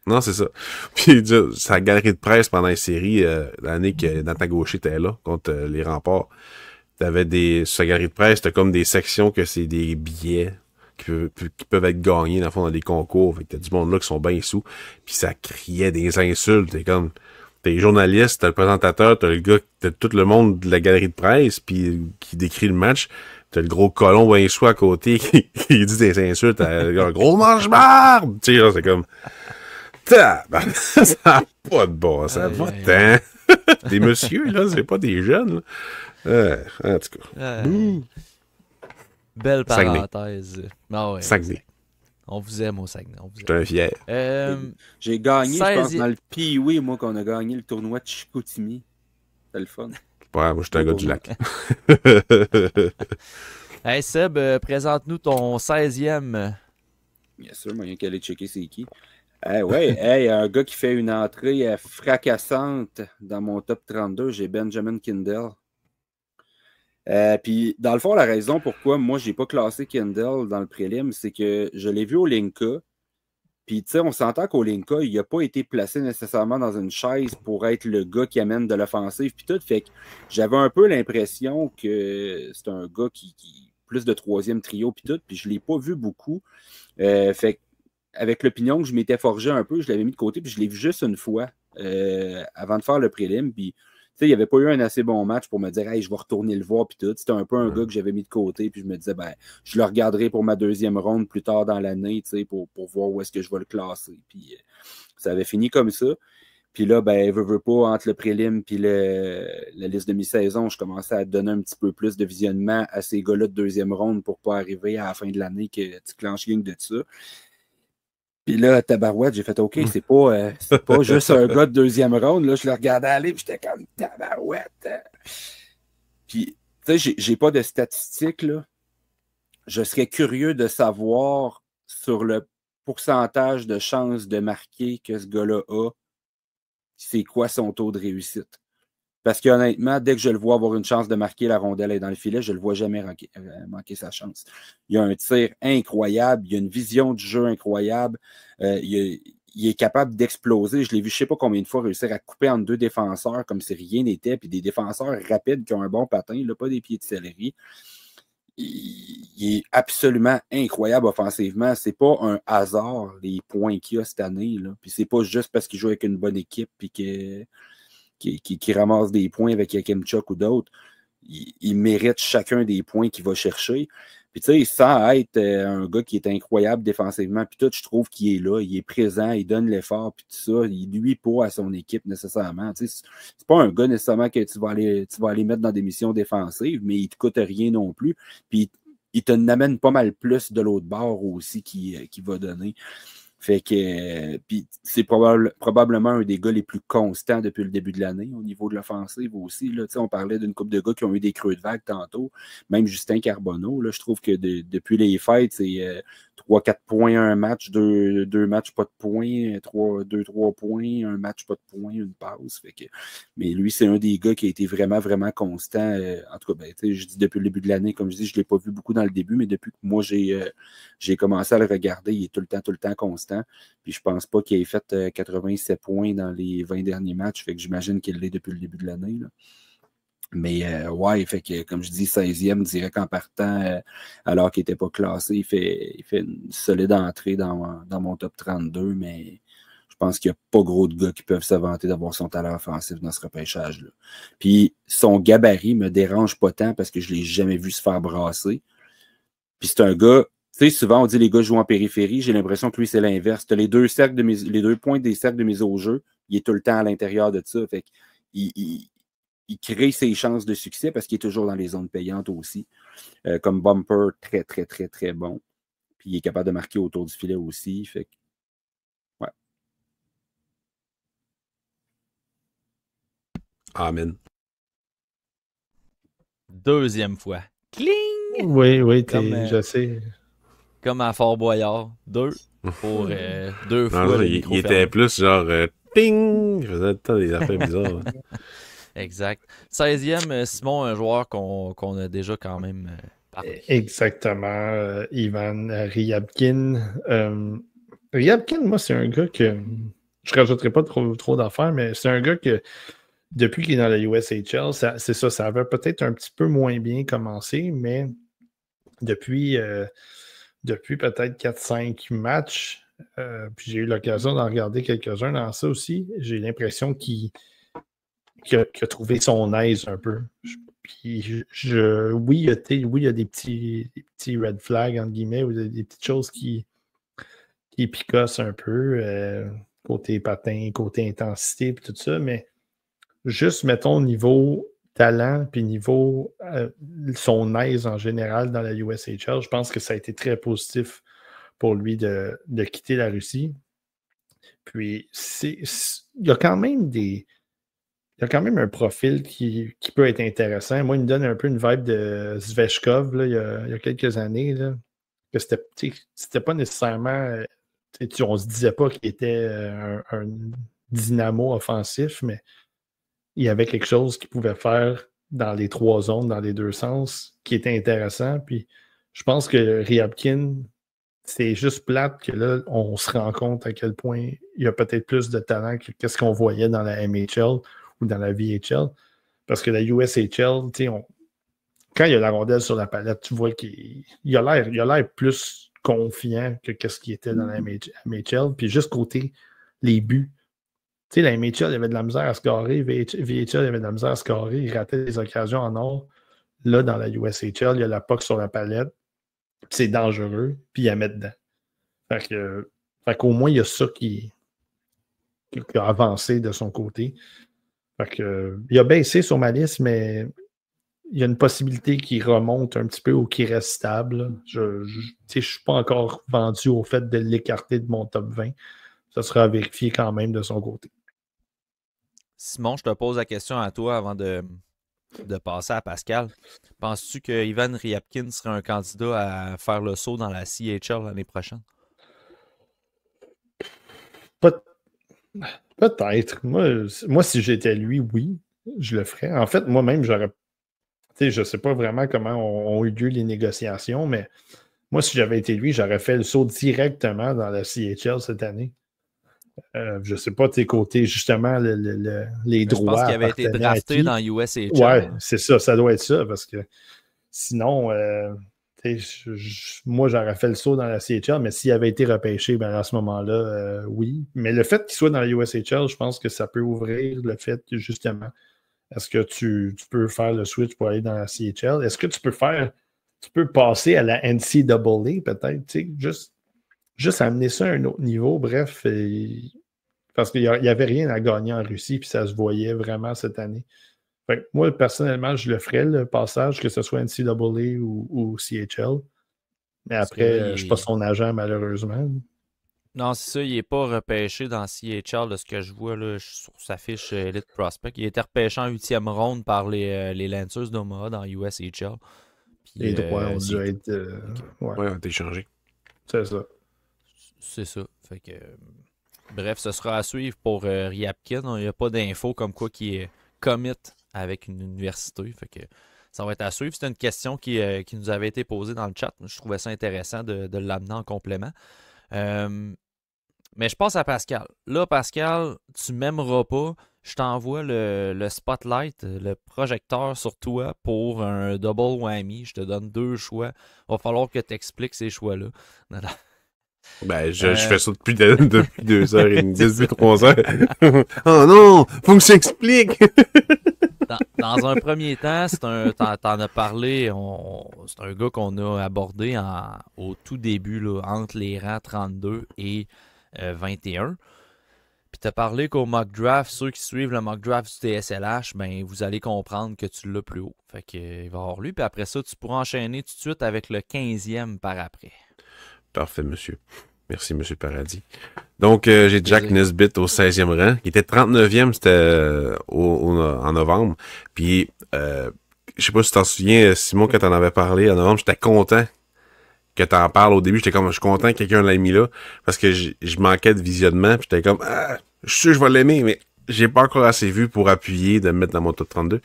Non, c'est ça. Puis, sa galerie de presse pendant les séries, l'année que Nathan Gaucher était là, contre les Remparts, t'avais sur sa galerie de presse, t'as comme des sections que c'est des billets qui peuvent être gagnés, dans le fond, dans des concours. Fait que t'as du monde là qui sont bien sous. Puis ça criait des insultes. T'as les journalistes, t'as le présentateur, t'as le gars, t'as tout le monde de la galerie de presse, puis qui décrit le match. T'as le gros colon bien sous à côté qui dit des insultes à un gros mange-marde! Tu sais, c'est comme... Ça n'a pas de bon sens. Va-t'en! Des messieurs, là, c'est pas des jeunes. En tout cas. Belle parenthèse. Ah ouais, Saguenay. On vous aime au Saguenay. J'étais un fier. J'ai gagné, je pense, dans le Pee-Wee, moi, qu'on a gagné le tournoi de Chicoutimi. C'était le fun. Ouais, moi, j'étais un gars du lac. Hey Seb, présente-nous ton 16e. Bien sûr, moyen qu'elle allait checker c'est qui. Un gars qui fait une entrée fracassante dans mon top 32, j'ai Benjamin Kindle. Puis, dans le fond, la raison pourquoi moi, j'ai pas classé Kindle dans le prélim, c'est que je l'ai vu au Linka. Puis, tu sais, on s'entend qu'au Linka, il n'a pas été placé nécessairement dans une chaise pour être le gars qui amène de l'offensive. Puis tout, fait que j'avais un peu l'impression que c'est un gars qui plus de 3e trio, puis tout. Puis je ne l'ai pas vu beaucoup. Fait que, avec l'opinion que je m'étais forgé un peu, je l'avais mis de côté, puis je l'ai vu juste une fois avant de faire le prélim. Puis, tu sais, il n'y avait pas eu un assez bon match pour me dire, hey, je vais retourner le voir, puis tout. C'était un peu un gars que j'avais mis de côté, puis je me disais, je le regarderai pour ma 2e ronde plus tard dans l'année, tu sais, pour voir où est-ce que je vais le classer. Puis, ça avait fini comme ça. Puis là, veux pas, entre le prélim puis la liste de mi-saison, je commençais à donner un petit peu plus de visionnement à ces gars-là de 2e ronde pour pas arriver à la fin de l'année que tu clenches gang de ça. Puis là, tabarouette, j'ai fait OK, c'est pas juste un gars de 2e ronde. Là, je le regardais aller, puis j'étais comme tabarouette. Puis, tu Tu sais, j'ai pas de statistiques, là. Je serais curieux de savoir sur le pourcentage de chances de marquer que ce gars-là a, c'est quoi son taux de réussite. Parce qu'honnêtement, dès que je le vois avoir une chance de marquer, la rondelle est dans le filet, je ne le vois jamais manquer sa chance. Il a un tir incroyable, il a une vision du jeu incroyable, il est capable d'exploser. Je l'ai vu je ne sais pas combien de fois réussir à couper entre deux défenseurs comme si rien n'était, puis des défenseurs rapides qui ont un bon patin, là, pas des pieds de céleri. Il est absolument incroyable offensivement. C'est pas un hasard, les points qu'il a cette année, là. Puis c'est pas juste parce qu'il joue avec une bonne équipe puis qui ramasse des points avec Yakemchuk ou d'autres. Il mérite chacun des points qu'il va chercher. Puis tu sais, sans être un gars qui est incroyable défensivement, puis tout, je trouve qu'il est là, il est présent, il donne l'effort, puis tout ça, il nuit pas à son équipe nécessairement. Tu sais, c'est pas un gars nécessairement que tu vas aller mettre dans des missions défensives, mais il te coûte rien non plus. Puis il te n'amène pas mal plus de l'autre bord aussi qui va donner. Fait que puis c'est probablement un des gars les plus constants depuis le début de l'année au niveau de l'offensive aussi. Là, on parlait d'une couple de gars qui ont eu des creux de vague tantôt. Même Justin Carbonneau, là, je trouve que depuis les fêtes, c'est 3-4 points un match, deux matchs pas de points, 2-3 points, un match pas de points, une passe. Fait que, mais lui, c'est un des gars qui a été vraiment, vraiment constant. En tout cas, je dis depuis le début de l'année, comme je dis, je ne l'ai pas vu beaucoup dans le début, mais depuis que moi j'ai commencé à le regarder, il est tout le temps constant. Puis je pense pas qu'il ait fait 87 points dans les 20 derniers matchs. Fait que j'imagine qu'il l'est depuis le début de l'année. Là. Mais ouais, fait que comme je dis, 16e direct en partant, alors qu'il n'était pas classé, il fait une solide entrée dans mon top 32, mais je pense qu'il n'y a pas gros de gars qui peuvent se vanter d'avoir son talent offensif dans ce repêchage-là. Puis son gabarit me dérange pas tant parce que je ne l'ai jamais vu se faire brasser. Puis c'est un gars, tu sais, souvent on dit les gars jouent en périphérie, j'ai l'impression que lui c'est l'inverse. Tu as les deux points des cercles de mise au jeu, il est tout le temps à l'intérieur de ça. Fait il crée ses chances de succès parce qu'il est toujours dans les zones payantes aussi. Comme bumper, très, très, très, très bon. Puis il est capable de marquer autour du filet aussi. Fait que, ouais. Amen. Deuxième fois. Cling! Oui, Comme, je sais. Comme à Fort Boyard. 2 pour 2 fois. Non, le il micro était fermé. plus genre ting! Il faisait tout le temps des affaires bizarres. Exact. 16e, Simon, un joueur qu'on a déjà quand même parlé. Exactement. Ivan Ryabkin. Ryabkin, moi, c'est un gars que je ne rajouterai pas trop d'affaires, mais c'est un gars que depuis qu'il est dans la USHL, ça avait peut-être un petit peu moins bien commencé, mais depuis peut-être 4-5 matchs, puis j'ai eu l'occasion d'en regarder quelques-uns dans ça aussi, j'ai l'impression qu'il a trouvé son aise un peu. Puis oui, il y a des petits red flags, entre guillemets, ou des petites choses qui picossent un peu, côté patin, côté intensité, puis tout ça, mais juste, mettons, niveau talent, puis niveau son aise en général dans la USHL, je pense que ça a été très positif pour lui de quitter la Russie. Puis, il y a quand même un profil qui peut être intéressant. Moi, il me donne un peu une vibe de Zvechkov là, il y a quelques années. Là, que c'était pas nécessairement. On se disait pas qu'il était un dynamo offensif, mais il y avait quelque chose qu'il pouvait faire dans les 3 zones, dans les 2 sens, qui était intéressant. Puis je pense que Ryabkin, c'est juste plate que là, on se rend compte à quel point il y a peut-être plus de talent que qu'est-ce qu'on voyait dans la MHL ou dans la VHL. Parce que la USHL, quand il y a la rondelle sur la palette, tu vois qu'il a l'air plus confiant que qu'est-ce qui était dans la MHL. Puis juste côté les buts. Tu sais, la MHL, il y avait de la misère à scorer. VHL, il y avait de la misère à scorer. Il ratait des occasions en or. Là, dans la USHL, il y a la puck sur la palette. C'est dangereux. Puis il y a mettre dedans. Fait qu'au moins, il y a ça qui a avancé de son côté. Fait que, il a baissé sur ma liste, mais il y a une possibilité qu'il remonte un petit peu ou qu'il reste stable. Je ne suis pas encore vendu au fait de l'écarter de mon top 20. Ça sera à vérifier quand même de son côté. Simon, je te pose la question à toi avant de de passer à Pascal. Penses-tu que Ivan Ryabkin serait un candidat à faire le saut dans la CHL l'année prochaine? Peut-être. Moi, si j'étais lui, oui, je le ferais. En fait, moi-même, j'aurais. Je ne sais pas vraiment comment ont eu lieu les négociations, mais moi, si j'avais été lui, j'aurais fait le saut directement dans la CHL cette année. Je ne sais pas tes côtés, justement, les droits. Je pense qu'il avait été drafté dans USHL. Ouais, c'est ça, ça doit être ça, parce que sinon, moi, j'aurais fait le saut dans la CHL, mais s'il avait été repêché, ben, à ce moment-là, oui. Mais le fait qu'il soit dans la USHL, je pense que ça peut ouvrir le fait que, justement, est-ce que tu peux faire le switch pour aller dans la CHL? Est-ce que tu peux passer à la NCAA, peut-être, juste amener ça à un autre niveau, bref, parce qu'il n'y avait rien à gagner en Russie, puis ça se voyait vraiment cette année. Fait que moi, personnellement, je le ferais, le passage, que ce soit NCAA ou CHL. Mais après, je ne suis pas son agent, malheureusement. Non, c'est ça, il n'est pas repêché dans CHL de ce que je vois là, sur sa fiche Elite Prospect. Il a été repêché en 8e ronde par les Lancers d'Omaha dans USHL. Puis, les droits ont dû être... Ouais, ont été changés. C'est ça. C'est ça. Fait que, bref, ce sera à suivre pour Ryabkin. Il n'y a pas d'infos comme quoi qui est commit avec une université. Fait que ça va être à suivre. C'était une question qui nous avait été posée dans le chat. Je trouvais ça intéressant de l'amener en complément. Mais je passe à Pascal. Là, Pascal, tu m'aimeras pas. Je t'envoie le spotlight, le projecteur sur toi pour un double whammy. Je te donne 2 choix. Il va falloir que tu expliques ces choix-là. Ben, je fais ça depuis 2h30, depuis 3h. Oh non! Faut que ça explique! Dans un premier temps, t'en as parlé, c'est un gars qu'on a abordé au tout début, là, entre les rangs 32 et 21. Puis t'as parlé qu'au mock draft, ceux qui suivent le mock draft du TSLH, ben vous allez comprendre que tu l'as plus haut. Fait qu'il va avoir lui, puis après ça, tu pourras enchaîner tout de suite avec le 15e par après. Parfait, monsieur. Merci, monsieur Paradis. Donc, j'ai Jack Nesbitt au 16e rang. Il était 39e, c'était en novembre. Puis, je sais pas si tu t'en souviens, Simon, quand t'en avais parlé en novembre, j'étais content que t'en parles au début. Je suis content que quelqu'un l'ait mis là, parce que je manquais de visionnement. Puis j'étais comme, je suis sûr que je vais l'aimer, mais j'ai pas encore assez vu pour appuyer de me mettre dans mon top 32.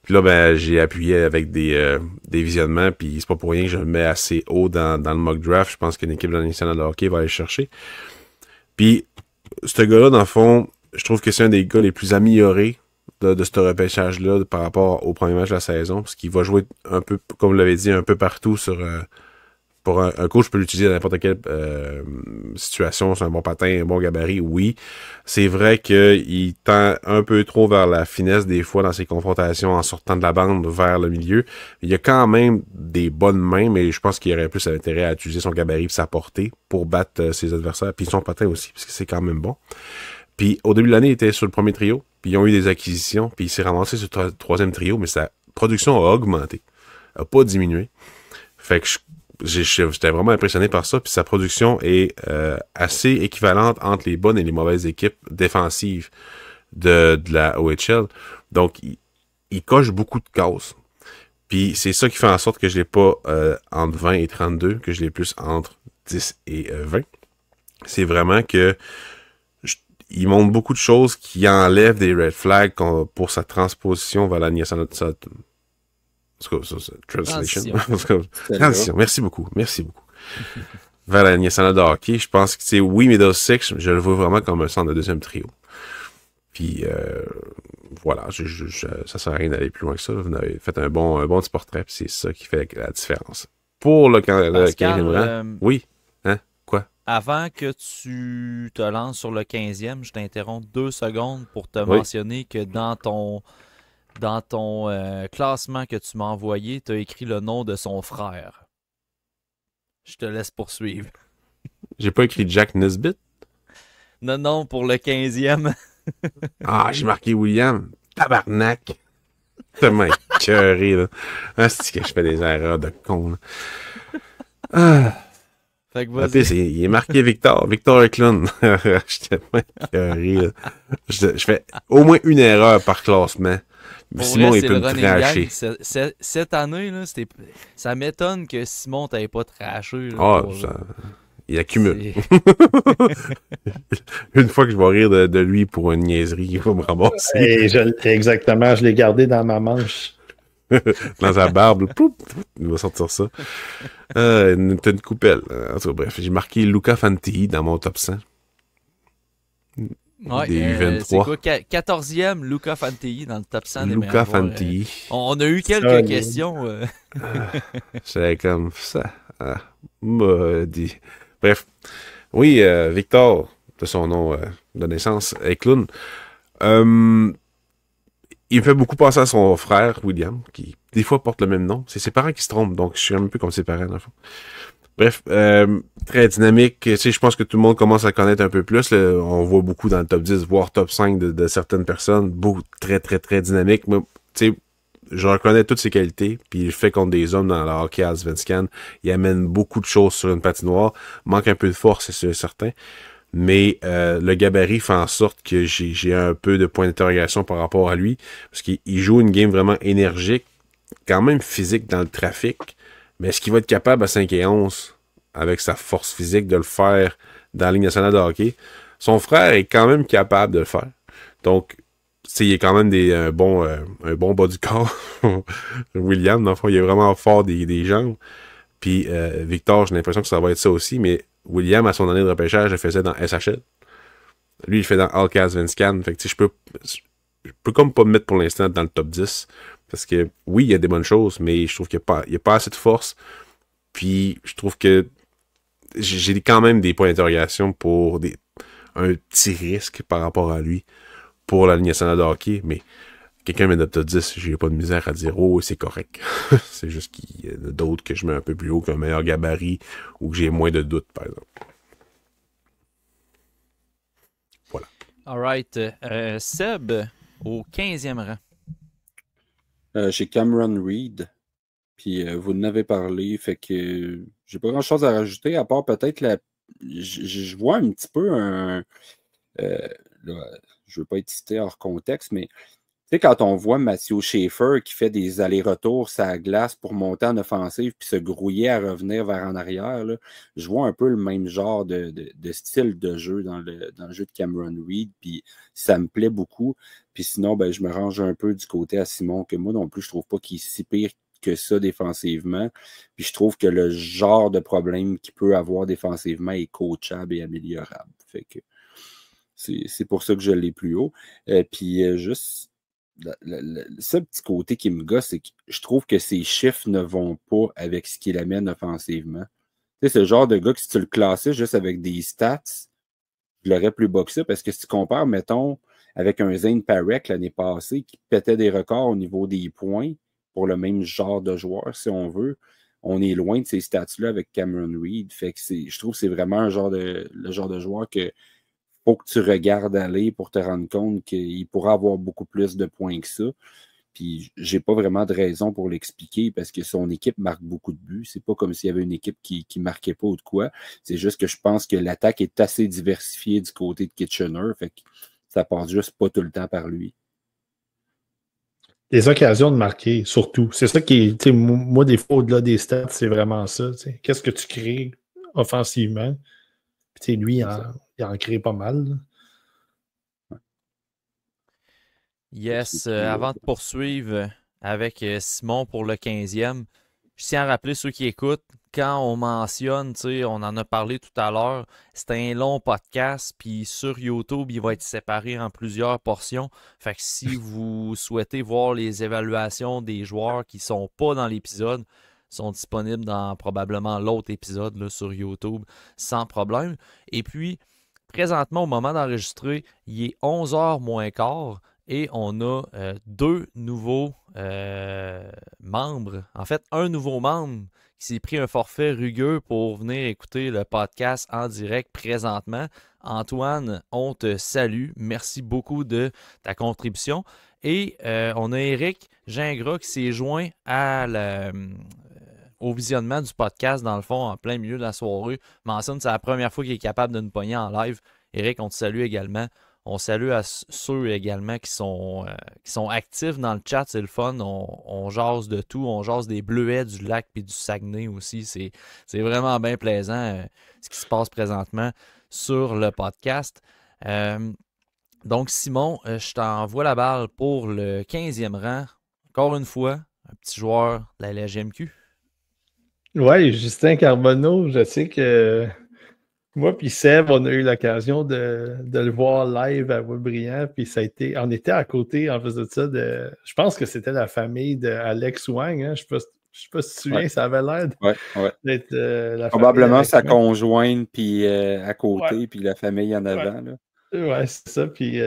Puis là, ben, j'ai appuyé avec des visionnements, puis c'est pas pour rien que je le mets assez haut dans le mock draft. Je pense qu'une équipe de la nationale de hockey va aller chercher. Puis, ce gars-là, dans le fond, je trouve que c'est un des gars les plus améliorés de ce repêchage-là par rapport au premier match de la saison, parce qu'il va jouer un peu, comme vous l'avez dit, un peu partout sur... pour un coach peut l'utiliser dans n'importe quelle situation, c'est un bon patin, un bon gabarit, oui. C'est vrai qu'il tend un peu trop vers la finesse des fois dans ses confrontations en sortant de la bande vers le milieu. Il y a quand même des bonnes mains, mais je pense qu'il y aurait plus intérêt à utiliser son gabarit et sa portée pour battre ses adversaires, puis son patin aussi, parce que c'est quand même bon. Puis au début de l'année, il était sur le premier trio, puis ils ont eu des acquisitions, puis il s'est ramassé sur le troisième trio, mais sa production a augmenté, a pas diminué. Fait que j'étais vraiment impressionné par ça, puis sa production est assez équivalente entre les bonnes et les mauvaises équipes défensives de la OHL. Donc, il coche beaucoup de cases. Puis c'est ça qui fait en sorte que je l'ai pas entre 20 et 32, que je l'ai plus entre 10 et 20. C'est vraiment que il montre beaucoup de choses qui enlèvent des red flags pour sa transposition vers la Translation. Transition. Merci beaucoup. Vers la nationale de hockey, je pense que c'est oui, Middlesex, je le vois vraiment comme un centre de deuxième trio. Puis voilà, ça sert à rien d'aller plus loin que ça. Vous avez fait un bon petit portrait, puis c'est ça qui fait la différence. Pour le 15e rang, oui. Hein? Quoi? Avant que tu te lances sur le 15e, je t'interromps 2 secondes pour te mentionner que dans ton classement que tu m'as envoyé, tu as écrit le nom de son frère. Je te laisse poursuivre. J'ai pas écrit Jack Nesbitt? Non, pour le 15e. J'ai marqué William. Tabarnak! Tellement écœuré, là. C'est que je fais des erreurs de con, là. Fait que vas-y. Il est marqué Victor Eklund. Je suis tellement écœuré, là. Je fais au moins une erreur par classement. Pour Simon, vrai, il c'est peut le me running gag. trasher. Cette année, là, ça m'étonne que Simon t'avait pas trashé. Là, Ah, pour, il accumule. c'est- Une fois que je vais rire de lui pour une niaiserie, il va me ramasser Et exactement, je l'ai gardé dans ma manche. dans sa barbe. Poup, poup, il va sortir ça. T'as une coupelle. En tout cas, bref, j'ai marqué Luca Fanti dans mon top 100. Ouais, Des c'est 23. quoi? 14e, Luca Fantilli dans le top 100 des Luca meilleurs joueurs. Fanti. On a eu quelques Solide. questions. C'est comme ça. Ah, maudit. Bref. Oui, Victor, de son nom de naissance, Eklund. Il me fait beaucoup penser à son frère, William, qui des fois porte le même nom. C'est ses parents qui se trompent, donc je suis un peu comme ses parents, dans le fond. Bref, très dynamique. Tu sais, je pense que tout le monde commence à connaître un peu plus. Là. On voit beaucoup dans le top 10, voire top 5 de certaines personnes. Beaucoup, très, très, très dynamique. Moi, tu sais, je reconnais toutes ses qualités. Puis il le fait contre des hommes dans le hockey à Svenskan. Il amène beaucoup de choses sur une patinoire. Manque un peu de force, c'est certain. Mais le gabarit fait en sorte que j'ai un peu de point d'interrogation par rapport à lui. Parce qu'il joue une game vraiment énergique, quand même physique dans le trafic. Mais est-ce qu'il va être capable à 5 et 11, avec sa force physique, de le faire dans la Ligue nationale de hockey? Son frère est quand même capable de le faire. Donc, il est quand même un bon bas du corps. William, dans le fond, il est vraiment fort des jambes. Puis Victor, j'ai l'impression que ça va être ça aussi, mais William, à son année de repêchage, il faisait dans SHL. Lui, il fait dans Allcast Svenskan. Fait que tu sais, je peux comme pas me mettre pour l'instant dans le top 10. Parce que oui, il y a des bonnes choses, mais je trouve qu'il n'y a pas assez de force. Puis je trouve que j'ai quand même des points d'interrogation pour un petit risque par rapport à lui pour la Ligue nationale de hockey. Mais quelqu'un met dans le top 10, j'ai pas de misère à dire oh, c'est correct. C'est juste qu'il y en a d'autres que je mets un peu plus haut, qu'un meilleur gabarit ou que j'ai moins de doutes, par exemple. Voilà. Alright. Seb, au 15e rang. J'ai Cameron Reed. Puis vous en avez parlé, fait que j'ai pas grand-chose à rajouter, à part peut-être je vois un petit peu là, je veux pas être cité hors contexte, mais tu sais, quand on voit Mathieu Schaefer qui fait des allers-retours sur la glace pour monter en offensive puis se grouiller à revenir vers en arrière, là, je vois un peu le même genre de style de jeu dans le jeu de Cameron Reed, puis ça me plaît beaucoup. Puis sinon, ben, je me range un peu du côté à Simon, que moi non plus, je trouve pas qu'il est si pire que ça défensivement. Puis je trouve que le genre de problème qu'il peut avoir défensivement est coachable et améliorable. Fait que c'est pour ça que je l'ai plus haut. Puis juste ce petit côté qui me gosse, c'est que je trouve que ses chiffres ne vont pas avec ce qu'il amène offensivement. Tu sais, c'est le genre de gars que si tu le classais juste avec des stats, je l'aurais plus bas que ça, parce que si tu compares, mettons, avec un Zane Parek l'année passée qui pétait des records au niveau des points pour le même genre de joueur, si on veut, on est loin de ces stats-là avec Cameron Reed. Fait que je trouve que c'est vraiment le genre de joueur que faut que tu regardes aller pour te rendre compte qu'il pourra avoir beaucoup plus de points que ça. Puis j'ai pas vraiment de raison pour l'expliquer parce que son équipe marque beaucoup de buts. C'est pas comme s'il y avait une équipe qui marquait pas ou de quoi. C'est juste que je pense que l'attaque est assez diversifiée du côté de Kitchener. Fait que ça passe juste pas tout le temps par lui. Les occasions de marquer, surtout. C'est ça qui est, moi, des fois, au-delà des stats, c'est vraiment ça. Qu'est-ce que tu crées offensivement? Puis, lui, il en crée pas mal. Yes, avant de poursuivre avec Simon pour le 15e, je tiens à rappeler ceux qui écoutent, quand on mentionne, on en a parlé tout à l'heure, c'est un long podcast, puis sur YouTube, il va être séparé en plusieurs portions. Fait que si vous souhaitez voir les évaluations des joueurs qui ne sont pas dans l'épisode, sont disponibles dans probablement l'autre épisode là, sur YouTube sans problème. Et puis, présentement, au moment d'enregistrer, il est 11h moins quart. Et on a deux nouveaux membres. En fait, un nouveau membre qui s'est pris un forfait rugueux pour venir écouter le podcast en direct présentement. Antoine, on te salue. Merci beaucoup de ta contribution. Et on a Eric Gingras qui s'est joint au visionnement du podcast, dans le fond, en plein milieu de la soirée. Mentionne, c'est la première fois qu'il est capable de nous pogner en live. Eric, on te salue également. On salue à ceux également qui sont actifs dans le chat, c'est le fun. On jase de tout, on jase des Bleuets, du lac puis du Saguenay aussi. C'est vraiment bien plaisant ce qui se passe présentement sur le podcast. Donc Simon, je t'envoie la balle pour le 15e rang. Encore une fois, un petit joueur de la LGMQ. Oui, Justin Carbonneau, je sais que moi puis Seb, on a eu l'occasion de le voir live à Boisbriand, puis on était à côté, en faisant ça, je pense que c'était la famille d'Alex Wang, hein? Je ne sais pas si tu te souviens, ça avait l'air d'être la probablement sa Wang. conjointe, puis à côté, puis la famille en avant. Ouais, c'est ça, puis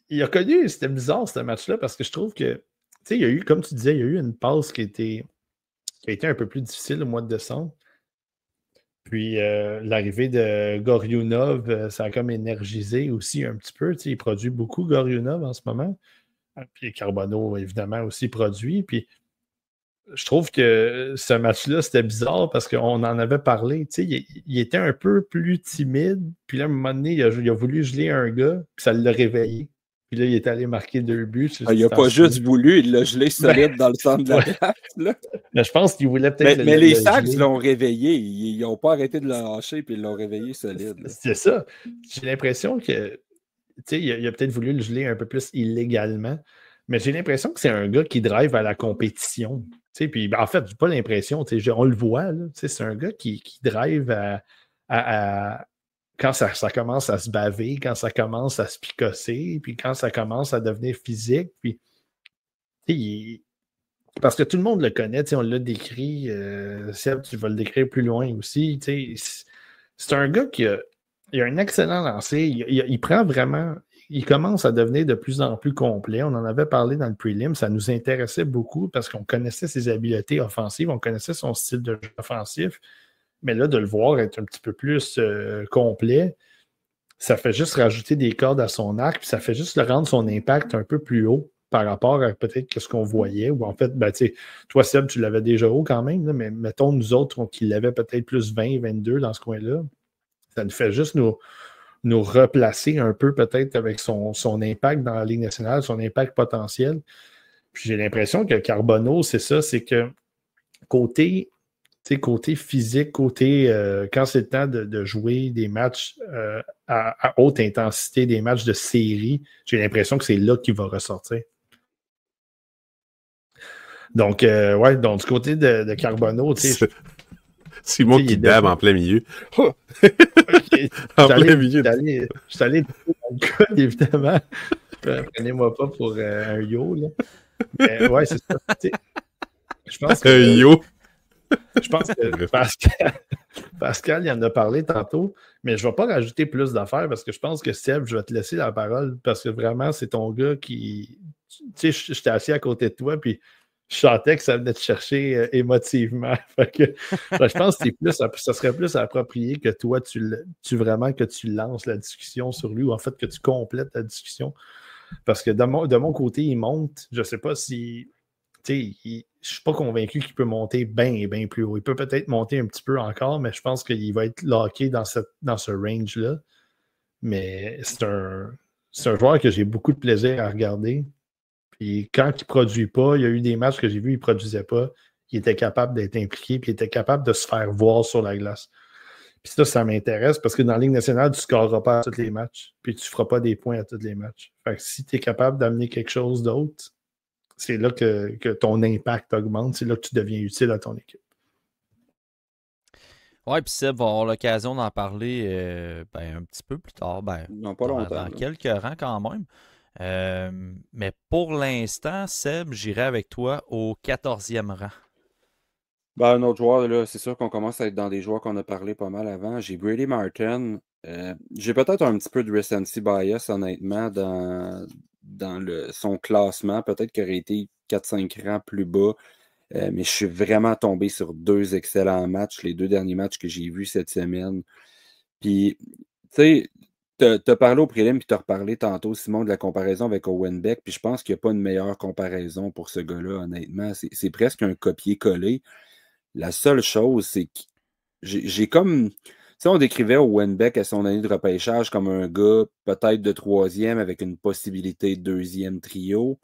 il a connu, c'était bizarre ce match-là, parce que je trouve que, tu sais, il y a eu, comme tu disais, il y a eu une passe qui a été un peu plus difficile au mois de décembre. Puis l'arrivée de Goriounov, ça a comme énergisé aussi un petit peu. Tu sais, il produit beaucoup Goriounov en ce moment. Puis Carbonneau, évidemment, aussi produit. Puis je trouve que ce match-là, c'était bizarre parce qu'on en avait parlé. Tu sais, il était un peu plus timide. Puis là, à un moment donné, il a voulu geler un gars, puis ça l'a réveillé. Puis là, il est allé marquer 2 buts. Il n'a pas juste voulu, il l'a gelé solide dans le centre de la glace. Là. Mais je pense qu'il voulait peut-être. Mais les Sags l'ont réveillé. Ils n'ont pas arrêté de le lâcher, puis ils l'ont réveillé solide. Là. C'est ça. J'ai l'impression que. Tu sais, il a peut-être voulu le geler un peu plus illégalement. Mais j'ai l'impression que c'est un gars qui drive à la compétition. Tu sais, puis en fait, j'ai pas l'impression. Tu sais, on le voit, là. Tu sais, c'est un gars qui drive à quand ça commence à se baver, quand ça commence à se picosser, puis quand ça commence à devenir physique, puis parce que tout le monde le connaît, on l'a décrit, Seb, tu vas le décrire plus loin aussi, c'est un gars qui a un excellent lancer, il prend vraiment, il commence à devenir de plus en plus complet, on en avait parlé dans le prelim, ça nous intéressait beaucoup parce qu'on connaissait ses habiletés offensives, on connaissait son style de jeu offensif. Mais là, de le voir être un petit peu plus complet, ça fait juste rajouter des cordes à son arc, puis ça fait juste le rendre son impact un peu plus haut par rapport à peut-être ce qu'on voyait. Ou en fait, ben, toi, Seb, tu l'avais déjà haut quand même, là, mais mettons nous autres qui l'avaient peut-être plus 20, 22 dans ce coin-là. Ça nous fait juste nous replacer un peu peut-être avec son impact dans la Ligue nationale, son impact potentiel. Puis j'ai l'impression que Carbonneau, c'est ça, c'est que côté physique, quand c'est le temps de jouer des matchs à haute intensité, des matchs de série, j'ai l'impression que c'est là qu'il va ressortir. Donc, donc du côté de Carbonneau, tu sais. C'est moi qui dab en plein milieu. En plein milieu. Je suis allé dans le code, évidemment. Prenez-moi pas pour un yo, là. Mais ouais, c'est ça. Je pense que. Un yo. Je pense que Pascal, il en a parlé tantôt, mais je ne vais pas rajouter plus d'affaires parce que je pense que Seb, je vais te laisser la parole parce que vraiment, c'est ton gars qui. Tu sais, j'étais assis à côté de toi, puis je sentais que ça venait te chercher émotivement. Fait que, je pense que ça serait plus approprié que toi, tu vraiment que tu lances la discussion sur lui ou en fait que tu complètes la discussion. Parce que de mon côté, il monte. Je ne sais pas si. Je ne suis pas convaincu qu'il peut monter bien plus haut. Il peut peut-être monter un petit peu encore, mais je pense qu'il va être locké dans ce range-là. Mais c'est un joueur que j'ai beaucoup de plaisir à regarder. Puis quand il ne produit pas, il y a eu des matchs que j'ai vus, il ne produisait pas. Il était capable d'être impliqué, puis il était capable de se faire voir sur la glace. Puis ça m'intéresse parce que dans la Ligue nationale, tu ne scoreras pas à tous les matchs, puis tu ne feras pas des points à tous les matchs. Fait que si tu es capable d'amener quelque chose d'autre, c'est là que ton impact augmente, c'est là que tu deviens utile à ton équipe. Oui, puis Seb va avoir l'occasion d'en parler un petit peu plus tard. Non, pas longtemps. Dans quelques rangs quand même. Mais pour l'instant, Seb, j'irai avec toi au 14e rang. Un autre joueur, là, c'est sûr qu'on commence à être dans des joueurs qu'on a parlé pas mal avant. J'ai Brady Martin. J'ai peut-être un petit peu de recency bias, honnêtement, dans son classement. Peut-être qu'il aurait été 4-5 rangs plus bas. Mais je suis vraiment tombé sur 2 excellents matchs, les 2 derniers matchs que j'ai vus cette semaine. Puis, tu sais, t'as parlé au prélim, puis t'as reparlé tantôt, Simon, de la comparaison avec Owen Beck, puis je pense qu'il n'y a pas une meilleure comparaison pour ce gars-là, honnêtement. C'est presque un copier-coller. La seule chose, c'est que j'ai comme... Tu Si on décrivait Owen Beck à son année de repêchage comme un gars peut-être de 3e avec une possibilité de 2e trio,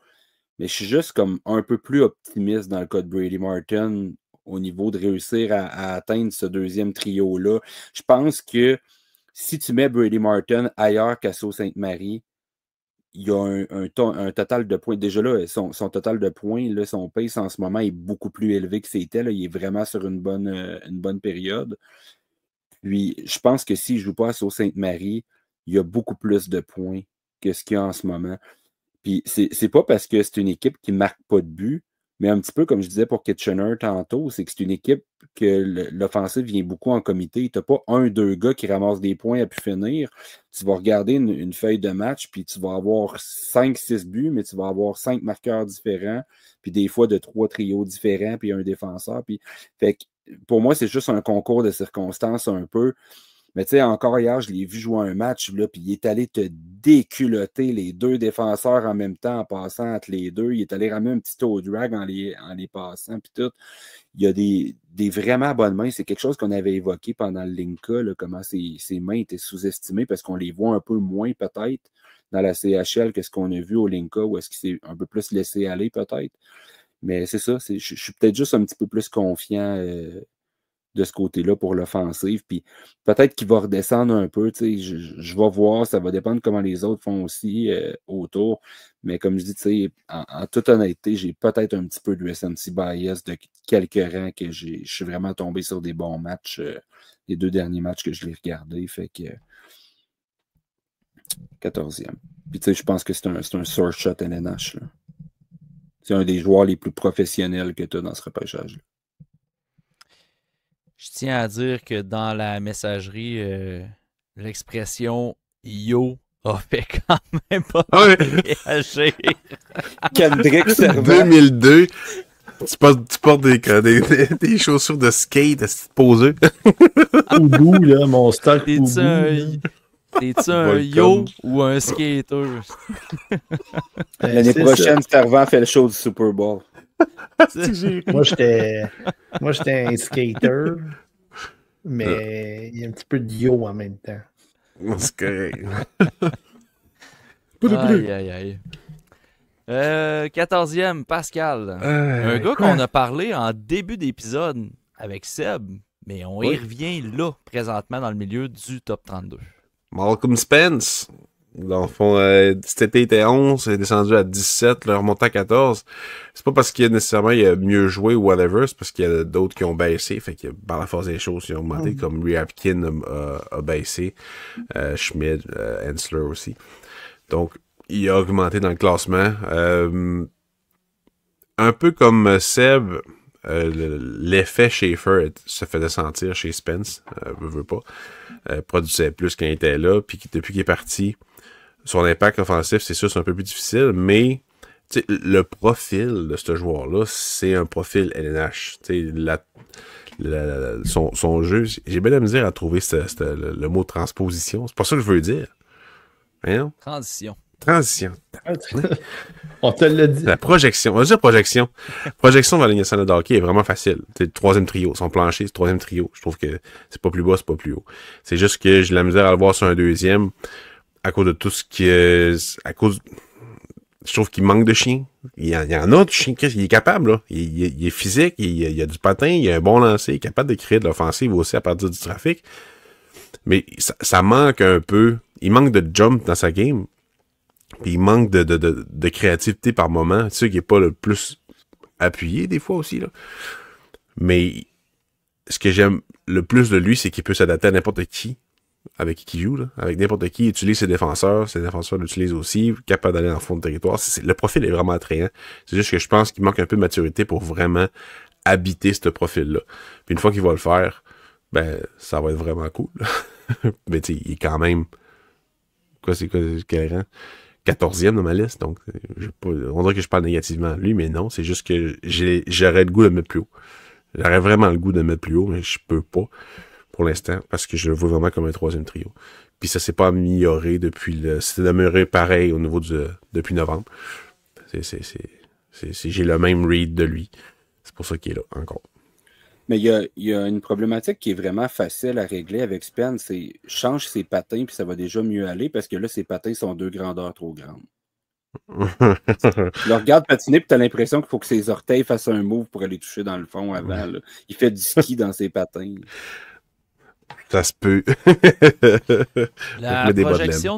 mais je suis juste comme un peu plus optimiste dans le cas de Brady Martin au niveau de réussir à atteindre ce 2e trio-là. Je pense que si tu mets Brady Martin ailleurs qu'à Sault-Sainte-Marie, il y a un total de points. Déjà là, son total de points, là, son pace en ce moment est beaucoup plus élevé que c'était. Là. Il est vraiment sur une bonne période. Puis, je pense que s'il ne joue pas à Sault-Sainte-Marie, il y a beaucoup plus de points que ce qu'il y a en ce moment. Puis, c'est pas parce que c'est une équipe qui ne marque pas de but, mais un petit peu comme je disais pour Kitchener tantôt, c'est que c'est une équipe que l'offensive vient beaucoup en comité. Tu n'as pas 1-2 gars qui ramassent des points à pu finir. Tu vas regarder une feuille de match, puis tu vas avoir 5-6 buts, mais tu vas avoir 5 marqueurs différents, puis des fois de 3 trios différents, puis un défenseur. Puis, fait que, pour moi, c'est juste un concours de circonstances un peu. Mais tu sais, encore hier, je l'ai vu jouer un match, là, puis il est allé te déculotter les 2 défenseurs en même temps en passant entre les deux. Il est allé ramener un petit toe drag en les passant, puis tout. Il y a des vraiment bonnes mains. C'est quelque chose qu'on avait évoqué pendant le Linka, là, comment ses mains étaient sous-estimées parce qu'on les voit un peu moins peut-être dans la CHL que ce qu'on a vu au Linka, où est-ce qu'il s'est un peu plus laissé aller peut-être. Mais c'est ça, je suis peut-être juste un petit peu plus confiant de ce côté-là pour l'offensive. Puis peut-être qu'il va redescendre un peu. Je vais voir, ça va dépendre comment les autres font aussi autour. Mais comme je dis, en toute honnêteté, j'ai peut-être un petit peu de SNC bias de quelques rangs que je suis vraiment tombé sur des bons matchs. Les 2 derniers matchs que je l'ai regardés. Fait que 14e. Puis je pense que c'est un sore shot LNH. Là. C'est un des joueurs les plus professionnels que tu as dans ce repêchage-là. Je tiens à dire que dans la messagerie, l'expression « yo » a fait quand même pas réagir. Kendrick Servant. 2002, tu portes des chaussures de skate posées. Poubou, là, mon stock Poubou. T'es-tu un yo ou un skater? L'année prochaine, Servant fait le show du Super Bowl. Moi, j'étais un skater, mais il y a un petit peu de yo en même temps. C'est correct. Aïe. 14e, Pascal. Un gars qu'on a parlé en début d'épisode avec Seb, mais on y revient là, présentement, dans le milieu du top 32. Malcolm Spence. Dans le fond, cet été, il était 11, il est descendu à 17, là, remonté à 14. C'est pas parce qu'il a nécessairement il a mieux joué ou whatever, c'est parce qu'il y a d'autres qui ont baissé, fait que par la force des choses, ils ont augmenté, comme Ryabkin a baissé, Schmid, Hensler aussi. Donc, il a augmenté dans le classement. Un peu comme Seb, l'effet Schaefer se faisait sentir chez Spence, veut pas. Produisait plus quand il était là, puis depuis qu'il est parti, son impact offensif, c'est sûr, c'est un peu plus difficile, mais le profil de ce joueur-là, c'est un profil LNH. Son jeu, j'ai bien la misère à trouver le mot transposition. C'est pas ça que je veux dire. Hein? Transition. On te l'a dit. La projection. On va dire projection. Projection vers la Ligue nationale de hockey est vraiment facile. C'est le 3e trio. Son plancher, c'est le 3e trio. Je trouve que c'est pas plus bas, c'est pas plus haut. C'est juste que j'ai la misère à le voir sur un 2e à cause de tout ce qui est... Je trouve qu'il manque de chien. Il y en a du chien. Il est capable, là. Il est physique, il a du patin, il a un bon lancer, il est capable de créer de l'offensive aussi à partir du trafic. Mais ça manque un peu. Il manque de jump dans sa game. Puis il manque de créativité par moment. C'est sûr qu'il n'est pas le plus appuyé des fois aussi, là. Mais ce que j'aime le plus de lui, c'est qu'il peut s'adapter à n'importe qui avec qui il joue, là. Avec n'importe qui, il utilise ses défenseurs l'utilisent aussi, capable d'aller dans le fond de territoire. Le profil est vraiment attrayant. C'est juste que je pense qu'il manque un peu de maturité pour vraiment habiter ce profil-là. Puis une fois qu'il va le faire, ben, ça va être vraiment cool. Mais tu sais, il est quand même... quel rang? 14e dans ma liste, donc on dirait que je parle négativement de lui, mais non, c'est juste que j'aurais le goût de le mettre plus haut. J'aurais vraiment le goût de le mettre plus haut, mais je peux pas pour l'instant, parce que je le vois vraiment comme un 3e trio. Puis ça s'est pas amélioré c'était demeuré pareil au niveau depuis novembre. J'ai le même read de lui. C'est pour ça qu'il est là, encore. Mais il y a une problématique qui est vraiment facile à régler avec Spen, c'est change ses patins puis ça va déjà mieux aller parce que là, ses patins sont 2 grandeurs trop grandes. Tu le regardes patiner puis tu as l'impression qu'il faut que ses orteils fassent un move pour aller toucher dans le fond avant. Là. Il fait du ski dans ses patins. Ça se peut. La projection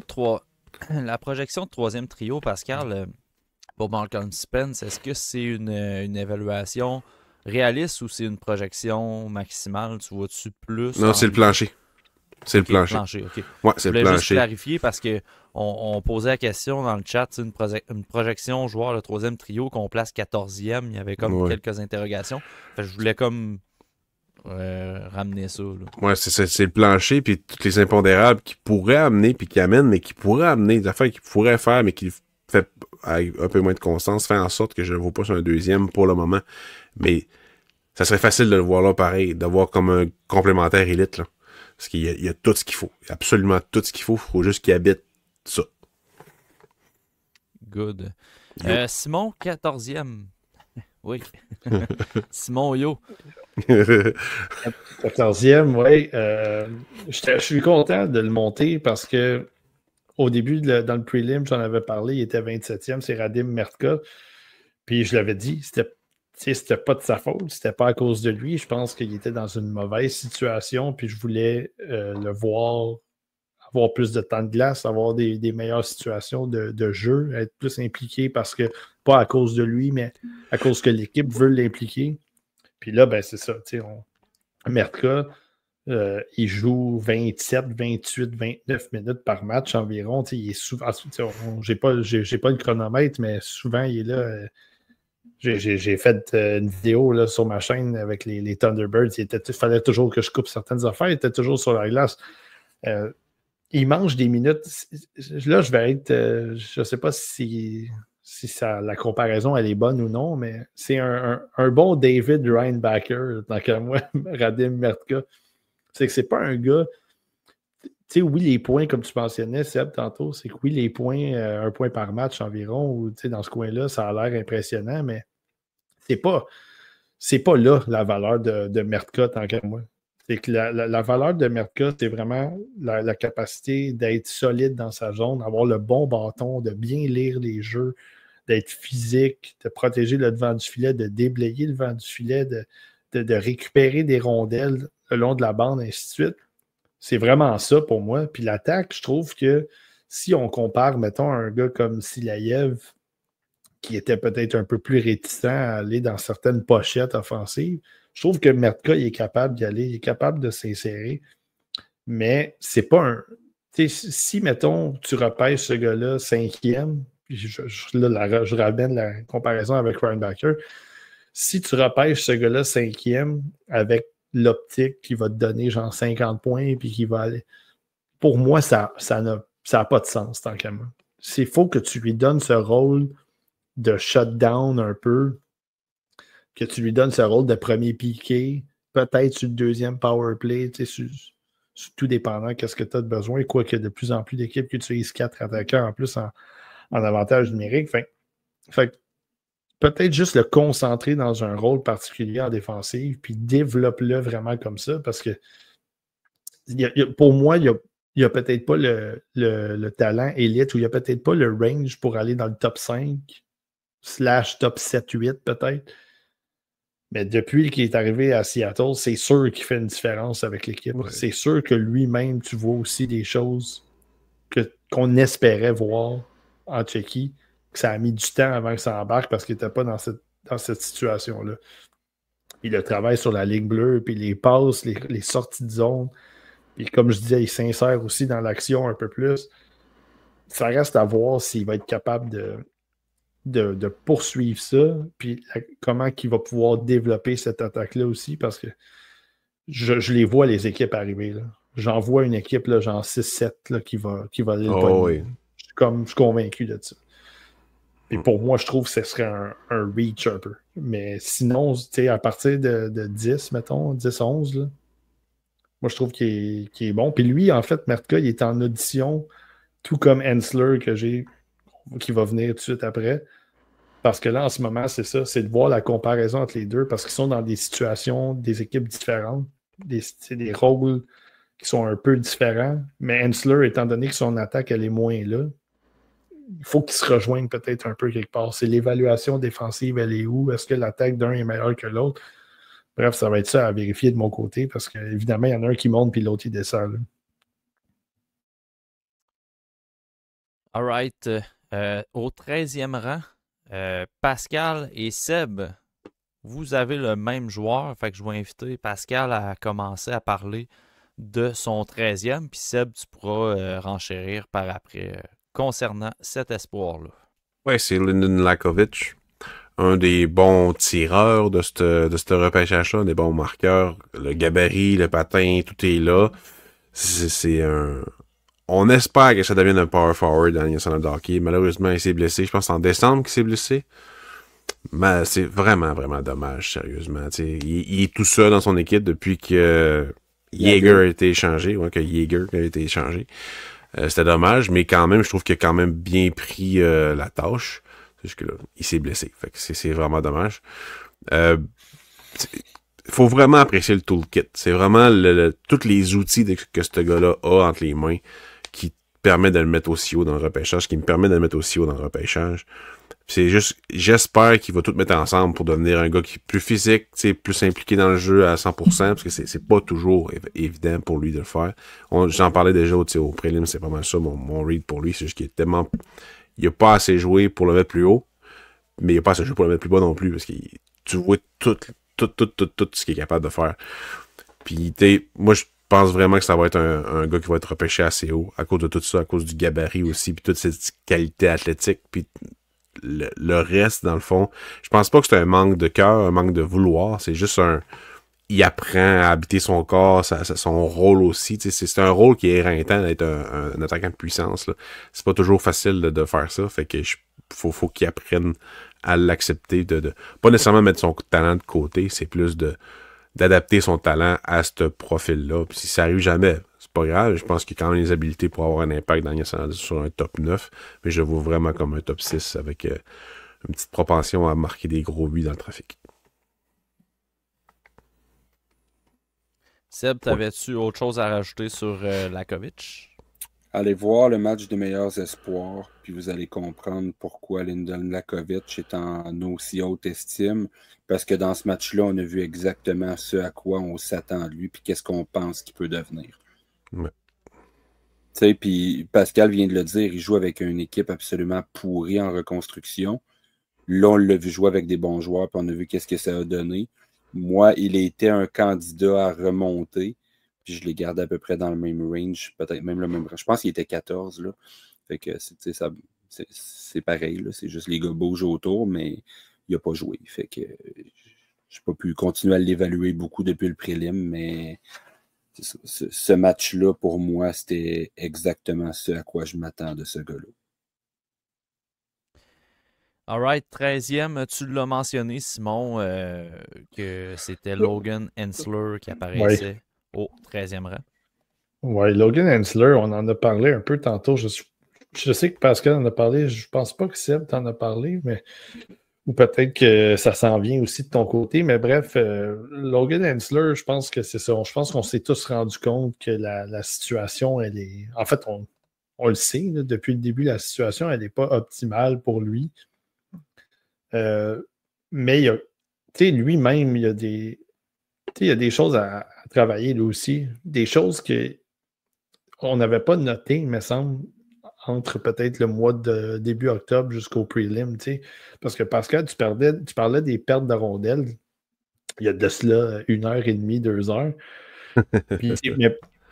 de troisième trio, Pascal, pour Malcolm Spence, est-ce que c'est une évaluation réaliste ou c'est une projection maximale? Tu vois-tu plus? Non, c'est le plancher. C'est le plancher. OK. Ouais, c'est le Je voulais juste plancher. clarifier parce que on posait la question dans le chat, une projection joueur de troisième trio qu'on place 14e. Il y avait comme quelques interrogations. Fait que je voulais comme ramener ça. Là. Ouais, c'est le plancher, puis toutes les impondérables qui pourraient amener, puis qui amènent, mais qui pourraient amener, des affaires qu'ils pourraient faire, mais qui fait avec un peu moins de constance, faire en sorte que je ne le vois pas sur un deuxième pour le moment. Mais ça serait facile de le voir là pareil, de voir comme un complémentaire élite, là. Parce qu'il y a tout ce qu'il faut. Il y a absolument tout ce qu'il faut. Il faut juste qu'il habite ça. Good. Simon, 14e. Oui. Simon Yo. 14e, oui. Je suis content de le monter parce que au début, dans le prelim, j'en avais parlé, il était 27e, c'est Radim Mertka. Puis je l'avais dit, c'était pas de sa faute, c'était pas à cause de lui. Je pense qu'il était dans une mauvaise situation, puis je voulais le voir avoir plus de temps de glace, avoir des meilleures situations de jeu, être plus impliqué parce que, pas à cause de lui, mais à cause que l'équipe veut l'impliquer. Puis là, ben c'est ça, Mertka, il joue 27, 28, 29 minutes par match environ. Il est souvent, j'ai pas le chronomètre, mais souvent il est là. J'ai fait une vidéo là, sur ma chaîne avec les Thunderbirds. Il fallait toujours que je coupe certaines affaires. Il était toujours sur la glace. Il mange des minutes. Là, je vais être. Je ne sais pas si la comparaison elle est bonne ou non, mais c'est un bon David Reinbacher, tant qu'à moi, Radim Mertka. C'est que c'est pas un gars. Tu sais, oui, les points, comme tu mentionnais, Seb, tantôt, c'est que oui, les points, un point par match environ, ou dans ce coin-là, ça a l'air impressionnant, mais c'est pas là la valeur de Mertka, tant qu'à moi. C'est que la valeur de Mertka, c'est vraiment la capacité d'être solide dans sa zone, d'avoir le bon bâton, de bien lire les jeux, d'être physique, de protéger le devant du filet, de déblayer le devant du filet, de récupérer des rondelles le long de la bande, ainsi de suite. C'est vraiment ça pour moi. Puis l'attaque, je trouve que si on compare, mettons, un gars comme Silayev, qui était peut-être un peu plus réticent à aller dans certaines pochettes offensives, je trouve que Mertka, il est capable d'y aller, il est capable de s'insérer, mais c'est pas un... Si, mettons, tu repêches ce gars-là 5e, je ramène la comparaison avec Reinbacher, si tu repêches ce gars-là 5e avec l'optique qui va te donner genre 50 points puis qui va aller... Pour moi, ça n'a pas de sens, tant qu'à moi. Il faut que tu lui donnes ce rôle de shutdown un peu, que tu lui donnes ce rôle de premier piqué, peut-être sur le deuxième power play, tout dépendant de ce que tu as de besoin, quoique de plus en plus d'équipes qui utilisent 4 attaquants en plus en avantage numérique. Fait peut-être juste le concentrer dans un rôle particulier en défensive, puis développe-le vraiment comme ça, parce que pour moi, il n'y a peut-être pas le talent élite, ou il n'y a peut-être pas le range pour aller dans le top 5 / top 7-8 peut-être. Mais depuis qu'il est arrivé à Seattle, c'est sûr qu'il fait une différence avec l'équipe. Ouais. C'est sûr que lui-même, tu vois aussi des choses qu'on espérait voir en Tchéquie, que ça a mis du temps avant que ça embarque parce qu'il n'était pas dans cette situation-là. Puis le travail sur la ligne bleue, puis les passes, les sorties de zone, puis comme je disais, il s'insère aussi dans l'action un peu plus. Ça reste à voir s'il va être capable de poursuivre ça, puis comment il va pouvoir développer cette attaque-là aussi, parce que je les vois, les équipes arriver. Là. J'en vois une équipe, là, genre 6-7, là, qui va aller le pogner. Oui. Je suis convaincu de ça. Et pour moi, je trouve que ce serait un reach un peu. Mais sinon, à partir de 10, mettons, 10-11, là, moi, je trouve qu'il est bon. Puis lui, en fait, Mertka, il est en audition, tout comme Hensler, qui va venir tout de suite après. Parce que là, en ce moment, c'est ça, c'est de voir la comparaison entre les deux, parce qu'ils sont dans des situations, des équipes différentes, des rôles qui sont un peu différents. Mais Hensler, étant donné que son attaque, elle est moins là, il faut qu'ils se rejoignent peut-être un peu quelque part. C'est l'évaluation défensive, elle est où? Est-ce que l'attaque d'un est meilleure que l'autre? Bref, ça va être ça à vérifier de mon côté, parce qu'évidemment, il y en a un qui monte puis l'autre, il descend. Là. All right. Au 13e rang, Pascal et Seb, vous avez le même joueur. Fait que je vais inviter Pascal à commencer à parler de son 13e. Puis Seb, tu pourras renchérir par après concernant cet espoir-là. Ouais, c'est Lyndon Lakovic. Un des bons tireurs de ce repêchage-là, des bons marqueurs. Le gabarit, le patin, tout est là. C'est un... On espère que ça devienne un power forward dans le hockey. Malheureusement, il s'est blessé. Je pense que c'est en décembre qu'il s'est blessé. Mais c'est vraiment, vraiment dommage, sérieusement. Il est tout seul dans son équipe depuis que Jaeger a été échangé. Ouais, que Jaeger a été échangé. C'était dommage, mais quand même, je trouve qu'il a quand même bien pris la tâche. C'est juste que là, il s'est blessé. Fait que c'est vraiment dommage. Faut vraiment apprécier le toolkit. C'est vraiment tous les outils que ce gars-là a entre les mains qui permet de le mettre aussi haut dans le repêchage, qui me permet de le mettre aussi haut dans le repêchage. C'est juste, j'espère qu'il va tout mettre ensemble pour devenir un gars qui est plus physique, plus impliqué dans le jeu à 100%, parce que c'est pas toujours évident pour lui de le faire. J'en parlais déjà au prélim, c'est pas mal ça, mon read pour lui, c'est juste qu'il est tellement... Il a pas assez joué pour le mettre plus haut, mais il a pas assez joué pour le mettre plus bas non plus, parce que tu vois tout ce qu'il est capable de faire. Puis, moi, je pense vraiment que ça va être un gars qui va être repêché assez haut, à cause de tout ça, à cause du gabarit aussi, puis toute cette qualité athlétique, puis le reste, dans le fond, je pense pas que c'est un manque de cœur, un manque de vouloir, c'est juste il apprend à habiter son corps, son rôle aussi, c'est un rôle qui est éreintant d'être un attaquant de puissance, là. C'est pas toujours facile de faire ça, fait que faut qu'il apprenne à l'accepter, pas nécessairement mettre son talent de côté, c'est plus d'adapter son talent à ce profil-là. Puis si ça arrive jamais, c'est pas grave. Je pense qu'il a quand même les habilités pour avoir un impact dans sur un top 9, mais je le vois vraiment comme un top 6 avec une petite propension à marquer des gros buts dans le trafic. Seb, t'avais-tu autre chose à rajouter sur Lakovic? Allez voir le match des meilleurs espoirs, puis vous allez comprendre pourquoi Lyndon Lakovic est en aussi haute estime. Parce que dans ce match-là, on a vu exactement ce à quoi on s'attend de lui, puis qu'est-ce qu'on pense qu'il peut devenir. Ouais. Tu sais, puis Pascal vient de le dire, il joue avec une équipe absolument pourrie en reconstruction. Là, on l'a vu jouer avec des bons joueurs, puis on a vu qu'est-ce que ça a donné. Moi, il était un candidat à remonter. Puis je l'ai gardé à peu près dans le même range, peut-être même le même range. Je pense qu'il était 14, là. Fait que c'est pareil, là. C'est juste les gars bougent autour, mais il n'a pas joué. Fait que je n'ai pas pu continuer à l'évaluer beaucoup depuis le prélim, mais ce match-là, pour moi, c'était exactement ce à quoi je m'attends de ce gars-là. Alright, 13e, tu l'as mentionné, Simon, que c'était Logan Hensler qui apparaissait au 13e rang. Oui, Logan Hensler, on en a parlé un peu tantôt. Je sais que Pascal en a parlé, je pense pas que Seb t'en a parlé, mais ou peut-être que ça s'en vient aussi de ton côté. Mais bref, Logan Hensler, je pense que c'est ça. Je pense qu'on s'est tous rendu compte que la situation, elle est... En fait, on le sait, là, depuis le début, la situation, elle n'est pas optimale pour lui. Mais lui-même, il y a des choses à travailler lui aussi. Des choses qu'on n'avait pas notées, il me semble, entre peut-être le mois de début octobre jusqu'au prelim. Parce que Pascal, tu parlais des pertes de rondelles. Il y a de cela 1h30, 2 heures. Puis,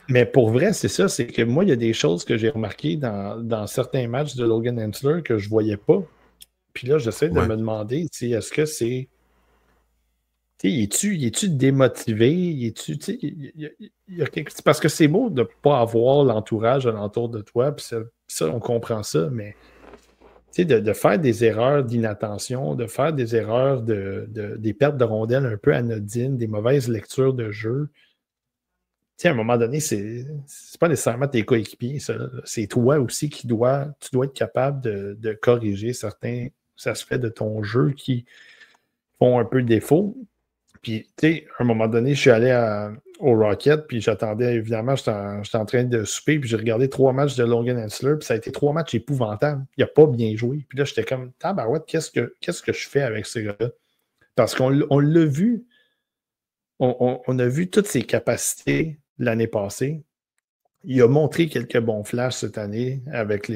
mais pour vrai, c'est ça, c'est que moi, il y a des choses que j'ai remarquées dans certains matchs de Logan Hensler que je ne voyais pas. Puis là, j'essaie de me demander, est-ce que c'est... Es-tu démotivé? Parce que c'est beau de ne pas avoir l'entourage alentour de toi, puis ça, on comprend ça, mais de faire des erreurs d'inattention, de faire des erreurs des pertes de rondelles un peu anodines, des mauvaises lectures de jeu, à un moment donné, c'est pas nécessairement tes coéquipiers, ça. C'est toi aussi tu dois être capable de corriger certains ça se fait de ton jeu qui font un peu défaut. Puis, tu sais, à un moment donné, je suis allé au Rocket, puis j'attendais, évidemment, j'étais en train de souper, puis j'ai regardé 3 matchs de Logan Hensler, puis ça a été 3 matchs épouvantables. Il n'a pas bien joué. Puis là, j'étais comme, tabarouette, qu'est-ce que je fais avec ce gars-là? Parce qu'on l'a vu, on a vu toutes ses capacités l'année passée. Il a montré quelques bons flashs cette année avec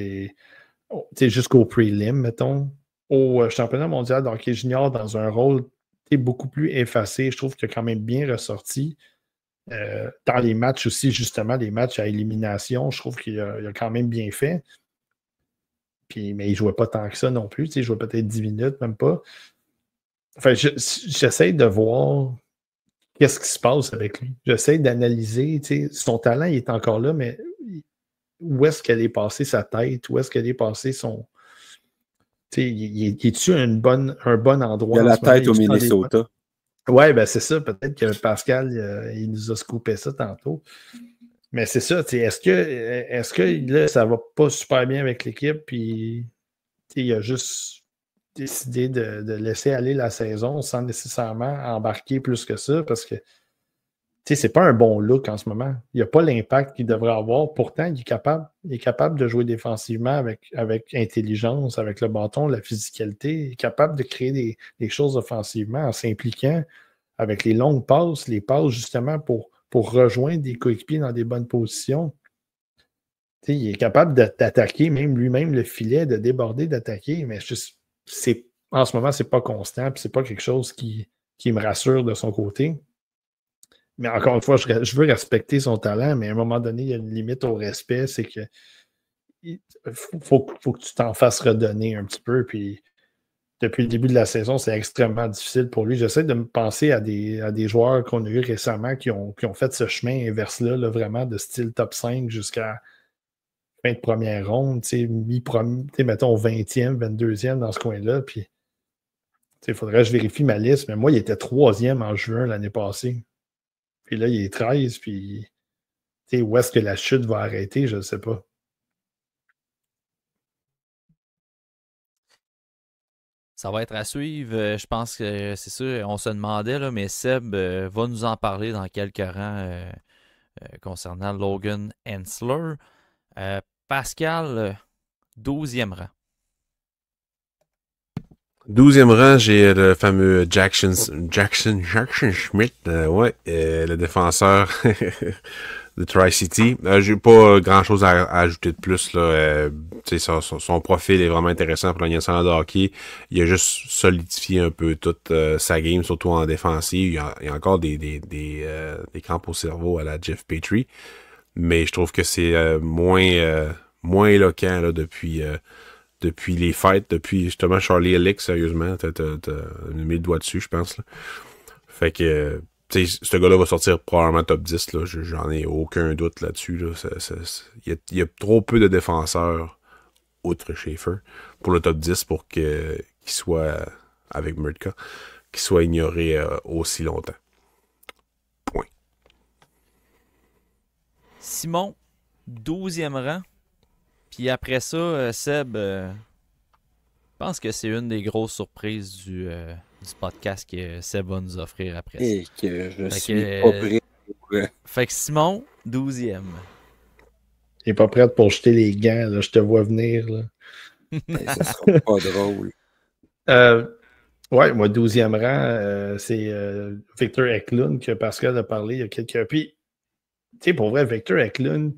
jusqu'au prelim, mettons, au championnat mondial d'hockey junior dans un rôle beaucoup plus effacé. Je trouve qu'il a quand même bien ressorti. Dans les matchs aussi, justement, les matchs à élimination, je trouve qu'il a quand même bien fait. Mais il ne jouait pas tant que ça non plus. Il jouait peut-être 10 minutes, même pas. Enfin, j'essaie de voir qu'est-ce qui se passe avec lui. J'essaie d'analyser. Son talent, il est encore là, mais où est-ce qu'elle est passée sa tête? Où est-ce qu'elle est passée son... est-tu un bon endroit? Il a la tête au Minnesota. Oui, ben c'est ça. Peut-être que Pascal, il nous a scoopé ça tantôt. Mais c'est ça. Est-ce que là, ça va pas super bien avec l'équipe? Puis il a juste décidé de laisser aller la saison sans nécessairement embarquer plus que ça parce que c'est pas un bon look en ce moment. Il n'a pas l'impact qu'il devrait avoir. Pourtant, il est capable de jouer défensivement avec intelligence, avec le bâton, la physicalité. Il est capable de créer des choses offensivement en s'impliquant avec les longues passes, les passes justement pour rejoindre des coéquipiers dans des bonnes positions. Il est capable d'attaquer même lui-même le filet, de déborder, d'attaquer, mais en ce moment, c'est pas constant, puis c'est pas quelque chose qui me rassure de son côté. Mais encore une fois, je veux respecter son talent, mais à un moment donné, il y a une limite au respect, c'est que faut que tu t'en fasses redonner un petit peu, puis depuis le début de la saison, c'est extrêmement difficile pour lui. J'essaie de me penser à des joueurs qu'on a eu récemment qui ont fait ce chemin inverse-là, là, vraiment de style top 5 jusqu'à fin de première ronde, mettons 20e, 22e dans ce coin-là, puis il faudrait que je vérifie ma liste, mais moi, il était 3e en juin l'année passée. Puis là, il est 13, puis où est-ce que la chute va arrêter, je ne sais pas. Ça va être à suivre. Je pense que c'est sûr, on se demandait, là, mais Seb va nous en parler dans quelques rangs concernant Logan Hensler. Pascal, 12e rang. 12e rang, j'ai le fameux Jackson Schmidt, le défenseur de Tri-City. J'ai pas grand-chose à ajouter de plus. Là. Son profil est vraiment intéressant pour la nationale de hockey. Il a juste solidifié un peu toute sa game, surtout en défensive. Il y a encore des crampes au cerveau à la Jeff Petrie. Mais je trouve que c'est moins éloquent là, depuis les fêtes, depuis justement Charlie Ellick, sérieusement, t'as mis le doigt dessus, je pense. Là. Fait que, tu sais, ce gars-là va sortir probablement top 10, là. J'en ai aucun doute là-dessus. Là. Il y a trop peu de défenseurs, outre Schaefer, pour le top 10 pour qu'il soit, avec Murtka, qu'il soit ignoré aussi longtemps. Point. Simon, 12e rang. Puis après ça, Seb, je pense que c'est une des grosses surprises du podcast que Seb va nous offrir après ça. Et que je suis pas prêt. Fait que Simon, 12e. Il n'est pas prêt pour jeter les gants, là, je te vois venir. Là. Ça sera pas drôle. Ouais, moi, 12e rang, c'est Victor Eklund que Pascal a parlé il y a quelques... Puis, tu sais, pour vrai, Victor Eklund...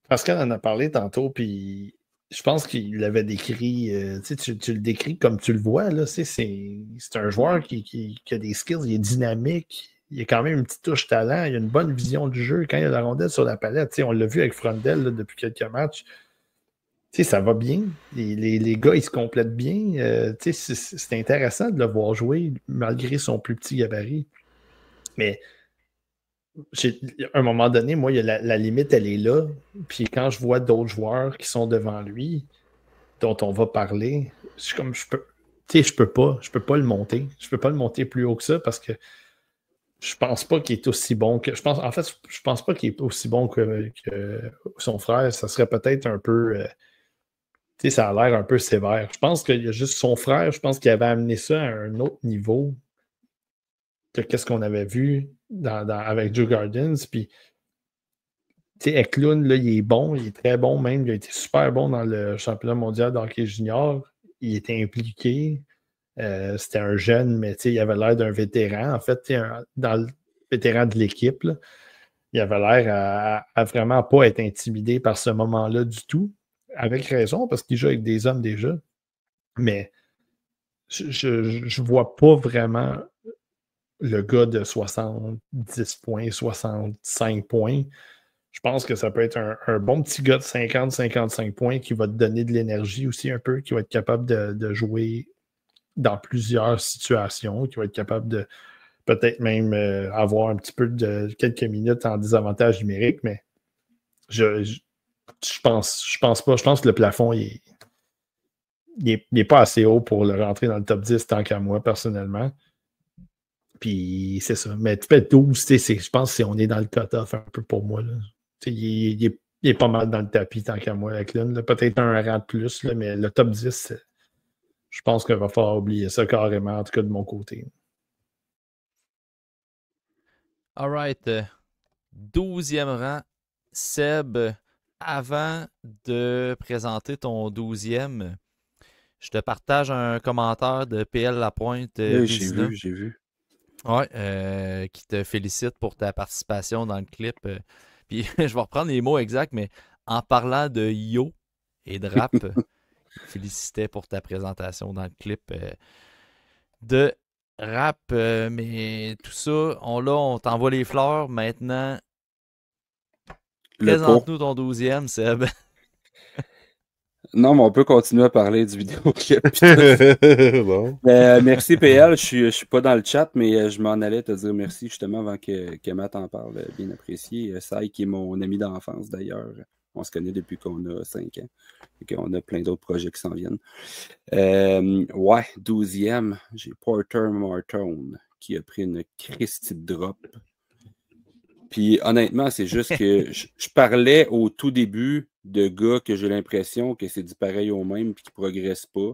Pascal en a parlé tantôt, puis je pense qu'il l'avait décrit, tu le décris comme tu le vois, là, c'est un joueur qui a des skills, il est dynamique, il a quand même une petite touche talent, il a une bonne vision du jeu, quand il a la rondelle sur la palette, on l'a vu avec Frondel là, depuis quelques matchs, ça va bien, les gars ils se complètent bien, c'est intéressant de le voir jouer malgré son plus petit gabarit, mais à un moment donné, moi, la limite, elle est là. Puis quand je vois d'autres joueurs qui sont devant lui, dont on va parler, je peux pas le monter. Je peux pas le monter plus haut que ça parce que je pense pas qu'il est aussi bon que. Je pense pas qu'il est aussi bon que son frère. Ça serait peut-être un peu sais, ça a l'air un peu sévère. Je pense qu'il y a juste son frère, je pense qu'il avait amené ça à un autre niveau que qu'est-ce qu'on avait vu avec Joe Gardens. Puis, tu sais, Eklund, là, il est bon, il est très bon même. Il a été super bon dans le championnat mondial de hockey junior. Il était impliqué. C'était un jeune, mais il avait l'air d'un vétéran. En fait, dans le vétéran de l'équipe, là, il avait l'air à vraiment pas être intimidé par ce moment-là du tout. Avec raison, parce qu'il joue avec des hommes déjà. Mais je vois pas vraiment le gars de 70 points, 65 points. Je pense que ça peut être un bon petit gars de 50-55 points qui va te donner de l'énergie aussi un peu, qui va être capable de jouer dans plusieurs situations, qui va être capable de peut-être même avoir un petit peu de quelques minutes en désavantage numérique, mais je pense pas. Je pense que le plafond, il est pas assez haut pour le rentrer dans le top 10 tant qu'à moi, personnellement. Puis c'est ça. Mais tu peux être 12, je pense qu'on est dans le cut-off un peu pour moi. Là. Il est pas mal dans le tapis tant qu'à moi avec Lund. Peut-être un rang de plus, là, mais le top 10, je pense qu'il va falloir oublier ça carrément, en tout cas de mon côté. All right. 12e rang. Seb, avant de présenter ton 12e, je te partage un commentaire de PL Lapointe. J'ai vu. Ouais, qui te félicite pour ta participation dans le clip. Puis je vais reprendre les mots exacts, mais en parlant de Yo et de rap, félicitait pour ta présentation dans le clip de rap. Mais tout ça, on t'envoie les fleurs. Maintenant, présente-nous ton 12e, Seb. Non, mais on peut continuer à parler du vidéoclip. Bon. Merci PL, je suis pas dans le chat, mais je m'en allais te dire merci justement avant que Matt en parle. Bien apprécié. Sai, qui est mon ami d'enfance d'ailleurs. On se connaît depuis qu'on a 5 ans. Et qu'on a plein d'autres projets qui s'en viennent. Ouais, 12e, j'ai Porter Martone qui a pris une Christie de drop. Puis honnêtement, c'est juste que je parlais au tout début de gars que j'ai l'impression que c'est du pareil au même puis qui ne progressent pas.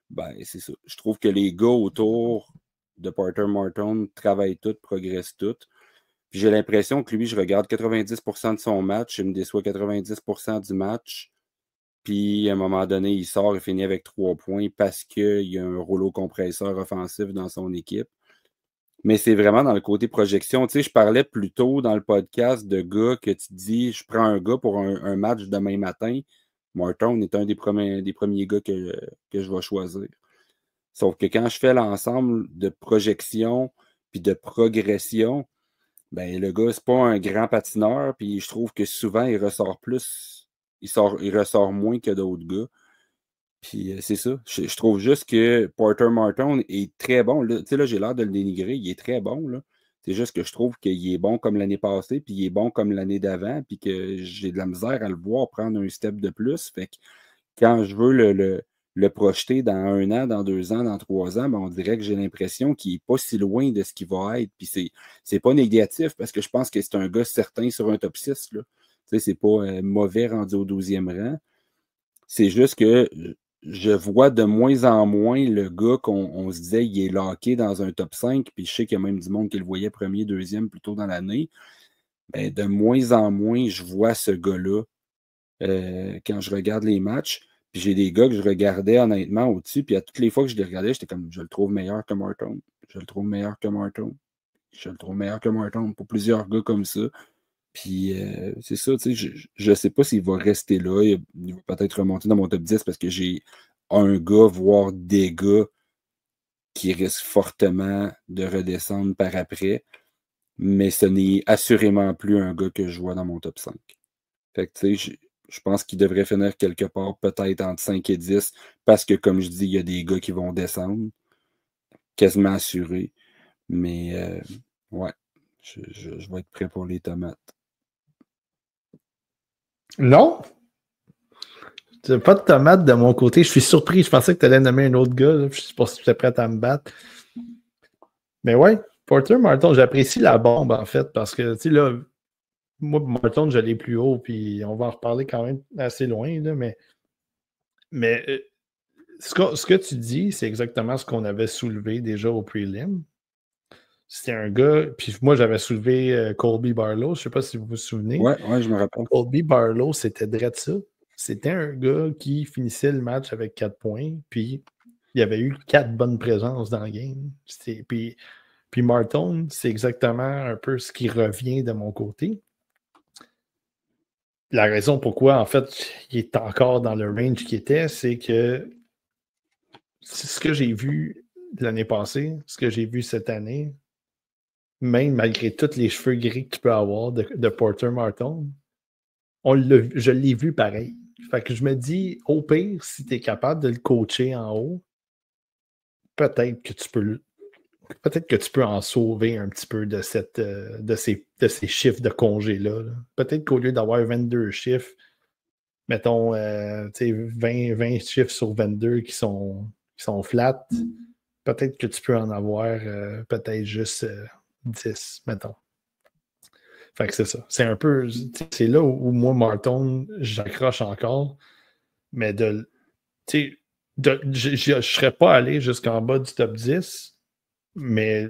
Ben, c'est ça. Je trouve que les gars autour de Porter Martone travaillent tous, progressent tous. Puis j'ai l'impression que lui, je regarde 90% de son match, il me déçoit 90% du match. Puis à un moment donné, il sort et finit avec 3 points parce qu'il y a un rouleau compresseur offensif dans son équipe. Mais c'est vraiment dans le côté projection. Tu sais, je parlais plus tôt dans le podcast de gars que tu dis, je prends un gars pour un match demain matin. Martone est un des premiers gars que je vais choisir. Sauf que quand je fais l'ensemble de projection puis de progression, ben le gars, c'est pas un grand patineur. Puis je trouve que souvent, il ressort plus. Il ressort moins que d'autres gars. Puis c'est ça. Je trouve juste que Porter Martone est très bon. Tu sais, là, j'ai l'air de le dénigrer. Il est très bon, là. C'est juste que je trouve qu'il est bon comme l'année passée, puis il est bon comme l'année d'avant, puis que j'ai de la misère à le voir prendre un step de plus. Fait que quand je veux le projeter dans 1 an, dans 2 ans, dans 3 ans, ben on dirait que j'ai l'impression qu'il n'est pas si loin de ce qu'il va être. Puis c'est pas négatif, parce que je pense que c'est un gars certain sur un top 6, là. Tu sais, c'est pas mauvais rendu au 12e rang. C'est juste que je vois de moins en moins le gars qu'on se disait il est locké dans un top 5, puis je sais qu'il y a même du monde qui le voyait premier, deuxième plus tôt dans l'année. Mais de moins en moins, je vois ce gars-là quand je regarde les matchs. Puis j'ai des gars que je regardais honnêtement au-dessus, puis à toutes les fois que je les regardais, j'étais comme, je le trouve meilleur que Martone. Je le trouve meilleur que Martone. Je le trouve meilleur que Martone pour plusieurs gars comme ça. Puis c'est ça, tu sais, je ne sais pas s'il va rester là. Il va peut-être remonter dans mon top 10 parce que j'ai un gars, voire des gars qui risquent fortement de redescendre par après. Mais ce n'est assurément plus un gars que je vois dans mon top 5. Fait que tu sais, je pense qu'il devrait finir quelque part, peut-être entre 5 et 10, parce que comme je dis, il y a des gars qui vont descendre, quasiment assurés. Mais ouais, je vais être prêt pour les tomates. Non? Pas de tomates de mon côté. Je suis surpris. Je pensais que tu allais nommer un autre gars. Là. Je sais pas si tu étais prêt à me battre. Mais ouais, Porter Martone, j'apprécie la bombe en fait parce que, tu sais, là, moi, Martone, je l'ai plus haut, puis on va en reparler quand même assez loin, là, mais Mais ce que tu dis, c'est exactement ce qu'on avait soulevé déjà au prelim. C'était un gars, puis moi j'avais soulevé Colby Barlow, je ne sais pas si vous vous souvenez. Ouais, je me rappelle. Colby Barlow, c'était drôle ça. C'était un gars qui finissait le match avec 4 points, puis il y avait eu 4 bonnes présences dans le game. Puis Martin, c'est exactement un peu ce qui revient de mon côté. La raison pourquoi, en fait, il est encore dans le range qu'il était, c'est que ce que j'ai vu l'année passée, ce que j'ai vu cette année, même malgré tous les cheveux gris qu'il peut avoir de Porter Martin, je l'ai vu pareil. Fait que je me dis, au pire, si tu es capable de le coacher en haut, peut-être que tu peux en sauver un petit peu de ces chiffres de congé-là. Peut-être qu'au lieu d'avoir 22 chiffres, mettons 20 chiffres sur 22 qui sont flats, peut-être que tu peux en avoir peut-être juste 10, mettons. Fait que c'est ça. C'est un peu. C'est là où moi, Martin, j'accroche encore. Mais je ne serais pas allé jusqu'en bas du top 10, mais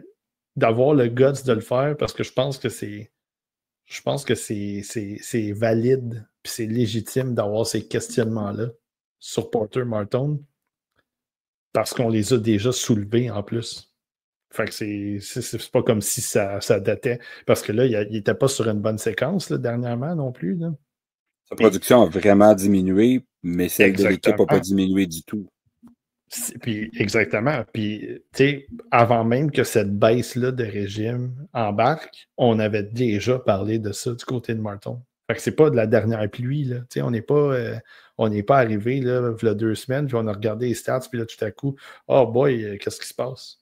d'avoir le guts de le faire parce que je pense que c'est valide et c'est légitime d'avoir ces questionnements-là sur Porter Martin parce qu'on les a déjà soulevés en plus. Fait que c'est pas comme si ça datait. Parce que là, il n'était pas sur une bonne séquence là, dernièrement non plus. Là. Sa production a vraiment diminué, mais celle de l'équipe n'a pas Exactement. diminué du tout. Puis, exactement. Puis, tu sais, avant même que cette baisse-là de régime embarque, on avait déjà parlé de ça du côté de Martin. Fait que c'est pas de la dernière pluie, là. Tu sais, on n'est pas arrivé, là, il y a 2 semaines, puis on a regardé les stats, puis là, tout à coup, oh boy, qu'est-ce qui se passe?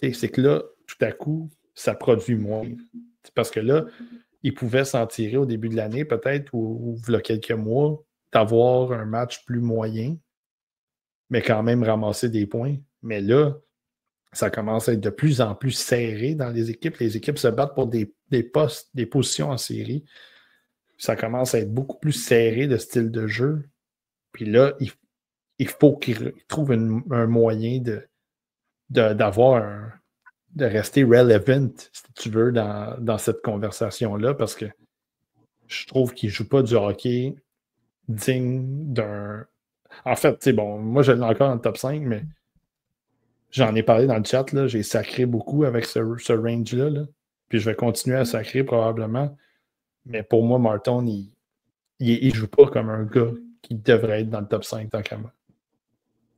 Tu sais, c'est que là, tout à coup, ça produit moins. Parce que là, il pouvait s'en tirer au début de l'année, peut-être, ou il y a quelques mois, d'avoir un match plus moyen, mais quand même ramasser des points. Mais là, ça commence à être de plus en plus serré dans les équipes. Les équipes se battent pour des postes, des positions en série. Ça commence à être beaucoup plus serré de style de jeu. Puis là, il faut qu'ils trouvent un moyen de rester relevant, si tu veux, dans cette conversation-là, parce que je trouve qu'ils ne jouent pas du hockey digne d'un. En fait, c'est bon, moi je l'ai encore dans le top 5, mais j'en ai parlé dans le chat, là, j'ai sacré beaucoup avec ce range-là. Là. Puis je vais continuer à sacrer probablement. Mais pour moi, Martin, il joue pas comme un gars qui devrait être dans le top 5 tant qu'à moi.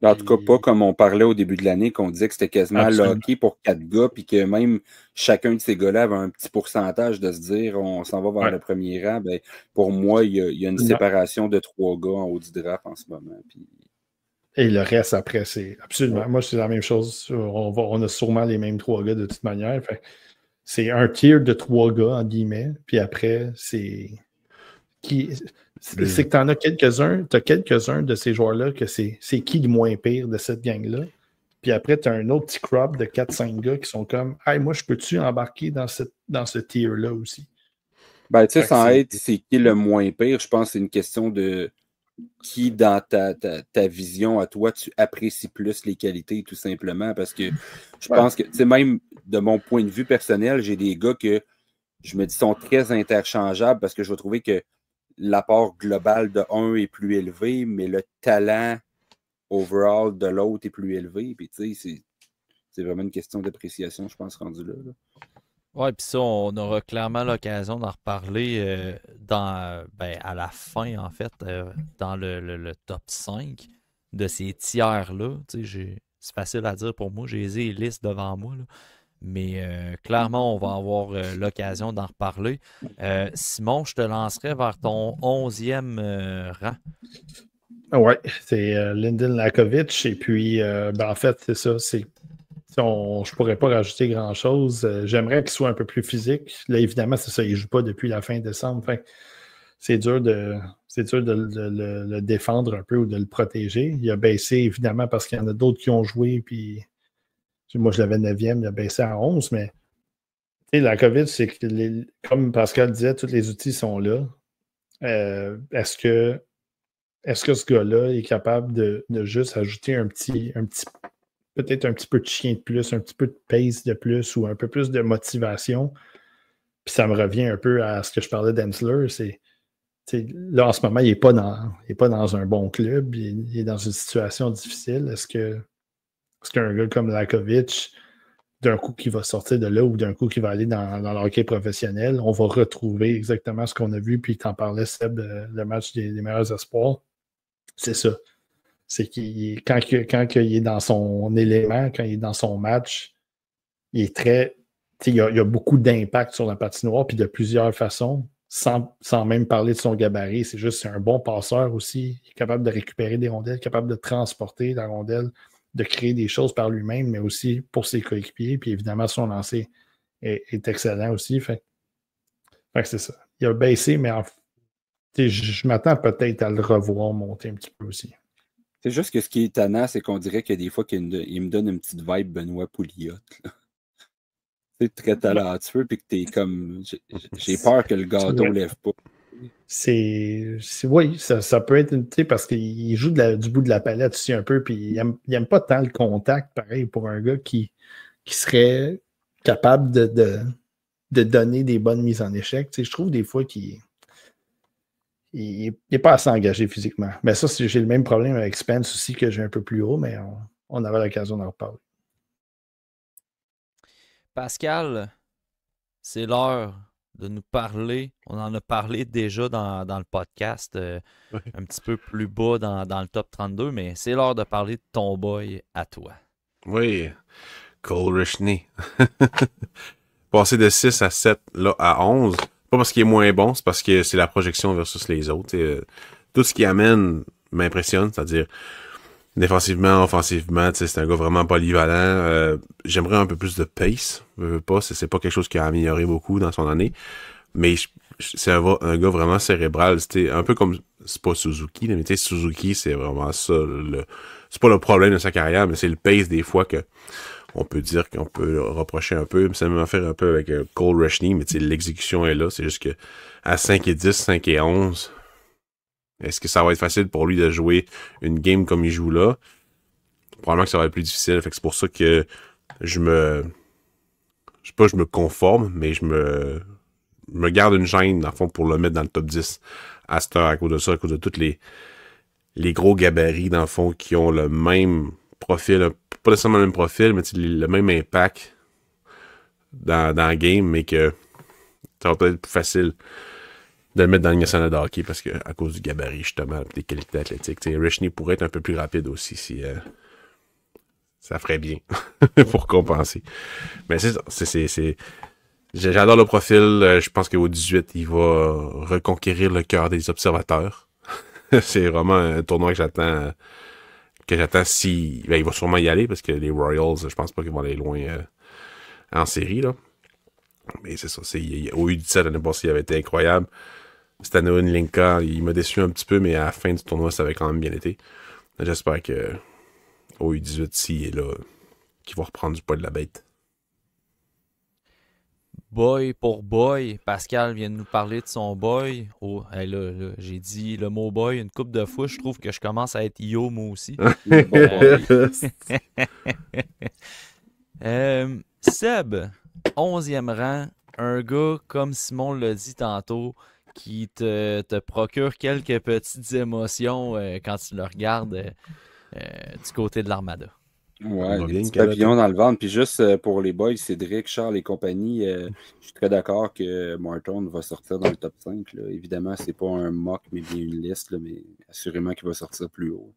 En tout cas, pas comme on parlait au début de l'année, qu'on disait que c'était quasiment le hockey pour 4 gars, puis que même chacun de ces gars-là avait un petit pourcentage de se dire on s'en va vers le premier rang. Ben, pour moi, il y a une séparation de 3 gars en haut du draft en ce moment. Puis... Et le reste après, c'est absolument. Moi, c'est la même chose. On a sûrement les mêmes 3 gars de toute manière. Fait, c'est un tier de 3 gars, en guillemets. Puis après, c'est que tu en as quelques-uns. Tu as quelques-uns de ces joueurs-là que c'est qui le moins pire de cette gang-là. Puis après, tu as un autre petit crop de 4-5 gars qui sont comme hey, moi, je peux-tu embarquer dans ce tier-là aussi? Ben, tu sais, sans être c'est qui le moins pire, je pense que c'est une question de qui, dans ta vision à toi, tu apprécies plus les qualités, tout simplement. Parce que je pense que, tu sais, même de mon point de vue personnel, j'ai des gars que je me dis sont très interchangeables parce que je vais trouver que l'apport global de un est plus élevé, mais le talent overall de l'autre est plus élevé. Puis, tu sais, c'est vraiment une question d'appréciation, je pense, rendu là. Oui, puis ça, on aura clairement l'occasion d'en reparler à la fin, en fait, dans le top 5 de ces tiers-là. C'est facile à dire pour moi, j'ai les listes devant moi, là. Mais clairement, on va avoir l'occasion d'en reparler. Simon, je te lancerai vers ton 11e rang. Oui, c'est Lyndon Lakovic. Et puis, en fait, c'est ça. Je ne pourrais pas rajouter grand-chose. J'aimerais qu'il soit un peu plus physique. Là, évidemment, c'est ça. Il ne joue pas depuis la fin décembre. Fait, c'est dur de le défendre un peu ou de le protéger. Il a baissé, évidemment, parce qu'il y en a d'autres qui ont joué. Puis, moi, je l'avais 9e. Il a baissé à 11. Mais la COVID, c'est que, comme Pascal disait, tous les outils sont là. Est-ce que est-ce que ce gars-là est capable de juste ajouter peut-être un petit peu de chien de plus, un petit peu de pace de plus ou un peu plus de motivation? Puis ça me revient un peu à ce que je parlais d'Ensler. Là, en ce moment, il n'est pas dans un bon club. Il est dans une situation difficile. Est-ce qu'un gars comme Lakovic, d'un coup qui va sortir de là ou d'un coup qui va aller dans le hockey professionnel, on va retrouver exactement ce qu'on a vu, puis t'en parlais, Seb, le match des meilleurs espoirs. C'est ça. C'est quand il est dans son élément, quand il est dans son match, il est très... Il y a beaucoup d'impact sur la patinoire, puis de plusieurs façons, sans même parler de son gabarit. C'est un bon passeur aussi. Il est capable de récupérer des rondelles, capable de transporter la rondelle, de créer des choses par lui-même, mais aussi pour ses coéquipiers. Puis évidemment, son lancer est excellent aussi. Fait que c'est ça. Il a baissé, mais je m'attends peut-être à le revoir monter un petit peu aussi. C'est juste que ce qui est étonnant, c'est qu'on dirait que des fois, il me donne une petite vibe Benoît Pouliot. C'est très talentueux, puis que t'es comme... J'ai peur que le gâteau ne lève pas. Oui, ça peut être parce qu'il joue du bout de la palette aussi un peu, puis il aime pas tant le contact, pareil, pour un gars qui serait capable de donner des bonnes mises en échec. Je trouve des fois qu'il n'est pas assez engagé physiquement. Mais ça, j'ai le même problème avec Spence aussi, que j'ai un peu plus haut, mais on avait l'occasion d'en reparler. Pascal, c'est l'heure de nous parler. On en a parlé déjà dans le podcast, un petit peu plus bas dans le top 32, mais c'est l'heure de parler de ton boy à toi. Oui, Cole Rishney. Passer de 6 à 7, là, à 11. Pas parce qu'il est moins bon, c'est parce que c'est la projection versus les autres. Tout ce qu'il amène m'impressionne, c'est-à-dire défensivement, offensivement, c'est un gars vraiment polyvalent. J'aimerais un peu plus de pace. C'est pas quelque chose qui a amélioré beaucoup dans son année. Mais c'est un gars vraiment cérébral. C'était un peu comme, c'est pas Suzuki, mais tu sais, Suzuki, c'est vraiment ça. C'est pas le problème de sa carrière, mais c'est le pace des fois que on peut dire qu'on peut reprocher un peu. Ça m'a fait un peu avec Cole Rishney, mais tu sais, l'exécution est là. C'est juste que à 5 et 10, 5 et 11, est-ce que ça va être facile pour lui de jouer une game comme il joue là? Probablement que ça va être plus difficile. Fait que c'est pour ça que je me conforme, mais je me garde une gêne, dans le fond, pour le mettre dans le top 10 à cette heure, à cause de ça, à cause de tous les gros gabarits, dans le fond, qui ont le même profil, pas nécessairement le même profil, mais le même impact dans le game, mais que ça va peut-être être plus facile de le mettre dans le Ligue nationale de hockey parce que à cause du gabarit, justement, des qualités athlétiques. Rishney pourrait être un peu plus rapide aussi si ça ferait bien pour compenser. Mais c'est ça. J'adore le profil. Je pense qu'au 18, il va reconquérir le cœur des observateurs. C'est vraiment un tournoi que j'attends. Si. Ben, il va sûrement y aller parce que les Royals, je pense pas qu'ils vont aller loin en série, là. Mais c'est ça. Au U17, l'année passée, il avait été incroyable. Cette année, Linka, il m'a déçu un petit peu, mais à la fin du tournoi, ça avait quand même bien été. J'espère que au U18, s'il est là, qu'il va reprendre du poids de la bête. Boy pour boy, Pascal vient de nous parler de son boy. Oh, hey, là, j'ai dit le mot boy une couple de fois. Je trouve que je commence à être yo moi aussi. Seb, 11e rang, un gars comme Simon l'a dit tantôt, qui te procure quelques petites émotions quand tu le regardes du côté de l'Armada. Ouais, des petits papillons dans le ventre. Puis juste pour les boys, Cédric, Charles et compagnie, je suis très d'accord que Martin va sortir dans le top 5. Là. Évidemment, c'est pas un mock, mais bien une liste, là, mais assurément qu'il va sortir plus haut.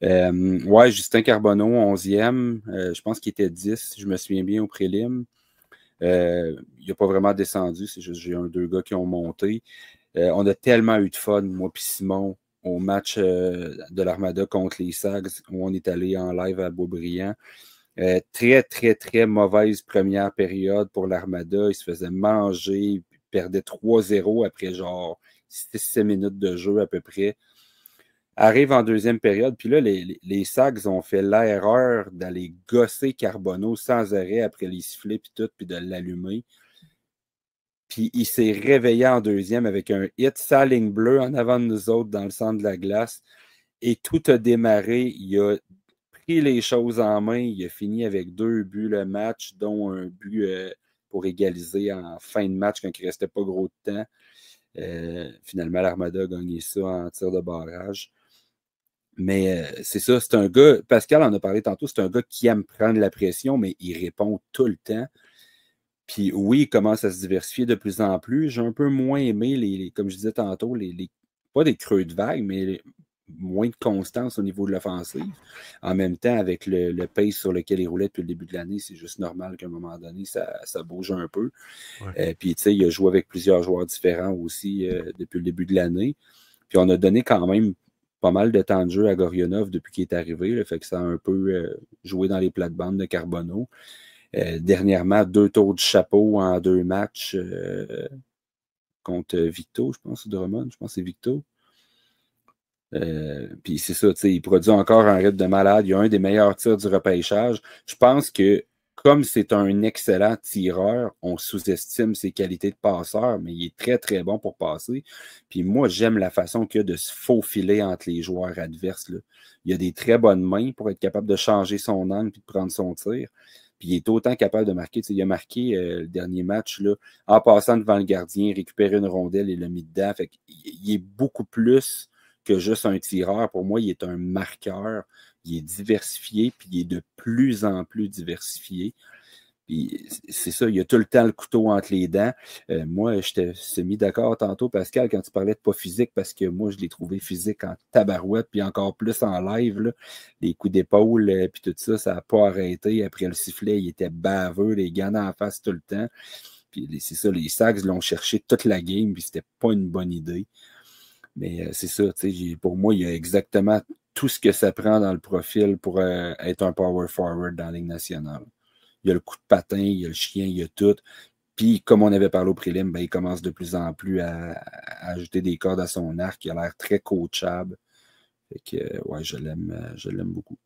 Ouais, Justin Carbonneau, 11e. Je pense qu'il était 10, si je me souviens bien, au prélim. Il n'a pas vraiment descendu, c'est juste j'ai deux gars qui ont monté. On a tellement eu de fun, moi puis Simon, au match de l'Armada contre les Sags, où on est allé en live à Beaubriand. Très, très, très mauvaise première période pour l'Armada. Il se faisait manger, il perdait 3-0 après genre 6 minutes de jeu à peu près. Arrive en deuxième période, puis là, les Sags ont fait l'erreur d'aller gosser Carbonneau sans arrêt après les sifflets puis tout, puis de l'allumer. Puis il s'est réveillé en deuxième avec un hit, sa ligne bleue en avant de nous autres dans le centre de la glace. Et tout a démarré. Il a pris les choses en main. Il a fini avec 2 buts le match, dont un but pour égaliser en fin de match quand il ne restait pas gros de temps. Finalement, l'Armada a gagné ça en tir de barrage. Mais c'est ça, c'est un gars, Pascal en a parlé tantôt, c'est un gars qui aime prendre la pression, mais il répond tout le temps. Puis oui, il commence à se diversifier de plus en plus. J'ai un peu moins aimé, comme je disais tantôt, pas des creux de vague, mais moins de constance au niveau de l'offensive. En même temps, avec le pace sur lequel il roulait depuis le début de l'année, c'est juste normal qu'à un moment donné, ça bouge un peu. Ouais. Puis, tu sais, il a joué avec plusieurs joueurs différents aussi depuis le début de l'année. Puis, on a donné quand même pas mal de temps de jeu à Gorionov depuis qu'il est arrivé. Là, fait que ça a un peu joué dans les plates-bandes de Carbonneau. Dernièrement, 2 tours de chapeau en 2 matchs contre Victo, je pense, ou Drummond. Je pense que c'est Victo. Puis c'est ça, il produit encore un rythme de malade. Il a un des meilleurs tirs du repêchage. Je pense que comme c'est un excellent tireur, on sous-estime ses qualités de passeur, mais il est très, très bon pour passer. Puis moi, j'aime la façon qu'il a de se faufiler entre les joueurs adverses, là. Il a des très bonnes mains pour être capable de changer son angle et de prendre son tir. Puis il est autant capable de marquer. Il a marqué le dernier match là, en passant devant le gardien, récupérer une rondelle et l'a mis dedans. Fait qu'il est beaucoup plus que juste un tireur. Pour moi, il est un marqueur. Il est diversifié, puis il est de plus en plus diversifié. Puis c'est ça, il a tout le temps le couteau entre les dents. Moi, je t'ai mis d'accord tantôt, Pascal, quand tu parlais de pas physique, parce que moi, je l'ai trouvé physique en tabarouette, puis encore plus en live. Là. Les coups d'épaule, puis tout ça, ça n'a pas arrêté. Après le sifflet, il était baveux, les gants en face tout le temps. Puis c'est ça, les Sags l'ont cherché toute la game, puis c'était pas une bonne idée. Mais c'est ça, pour moi, il y a exactement tout ce que ça prend dans le profil pour être un power forward dans la Ligue nationale. Il y a le coup de patin, il y a le chien, il y a tout. Puis, comme on avait parlé au prélim, il commence de plus en plus à ajouter des cordes à son arc. Il a l'air très coachable. Fait que, ouais, je l'aime beaucoup.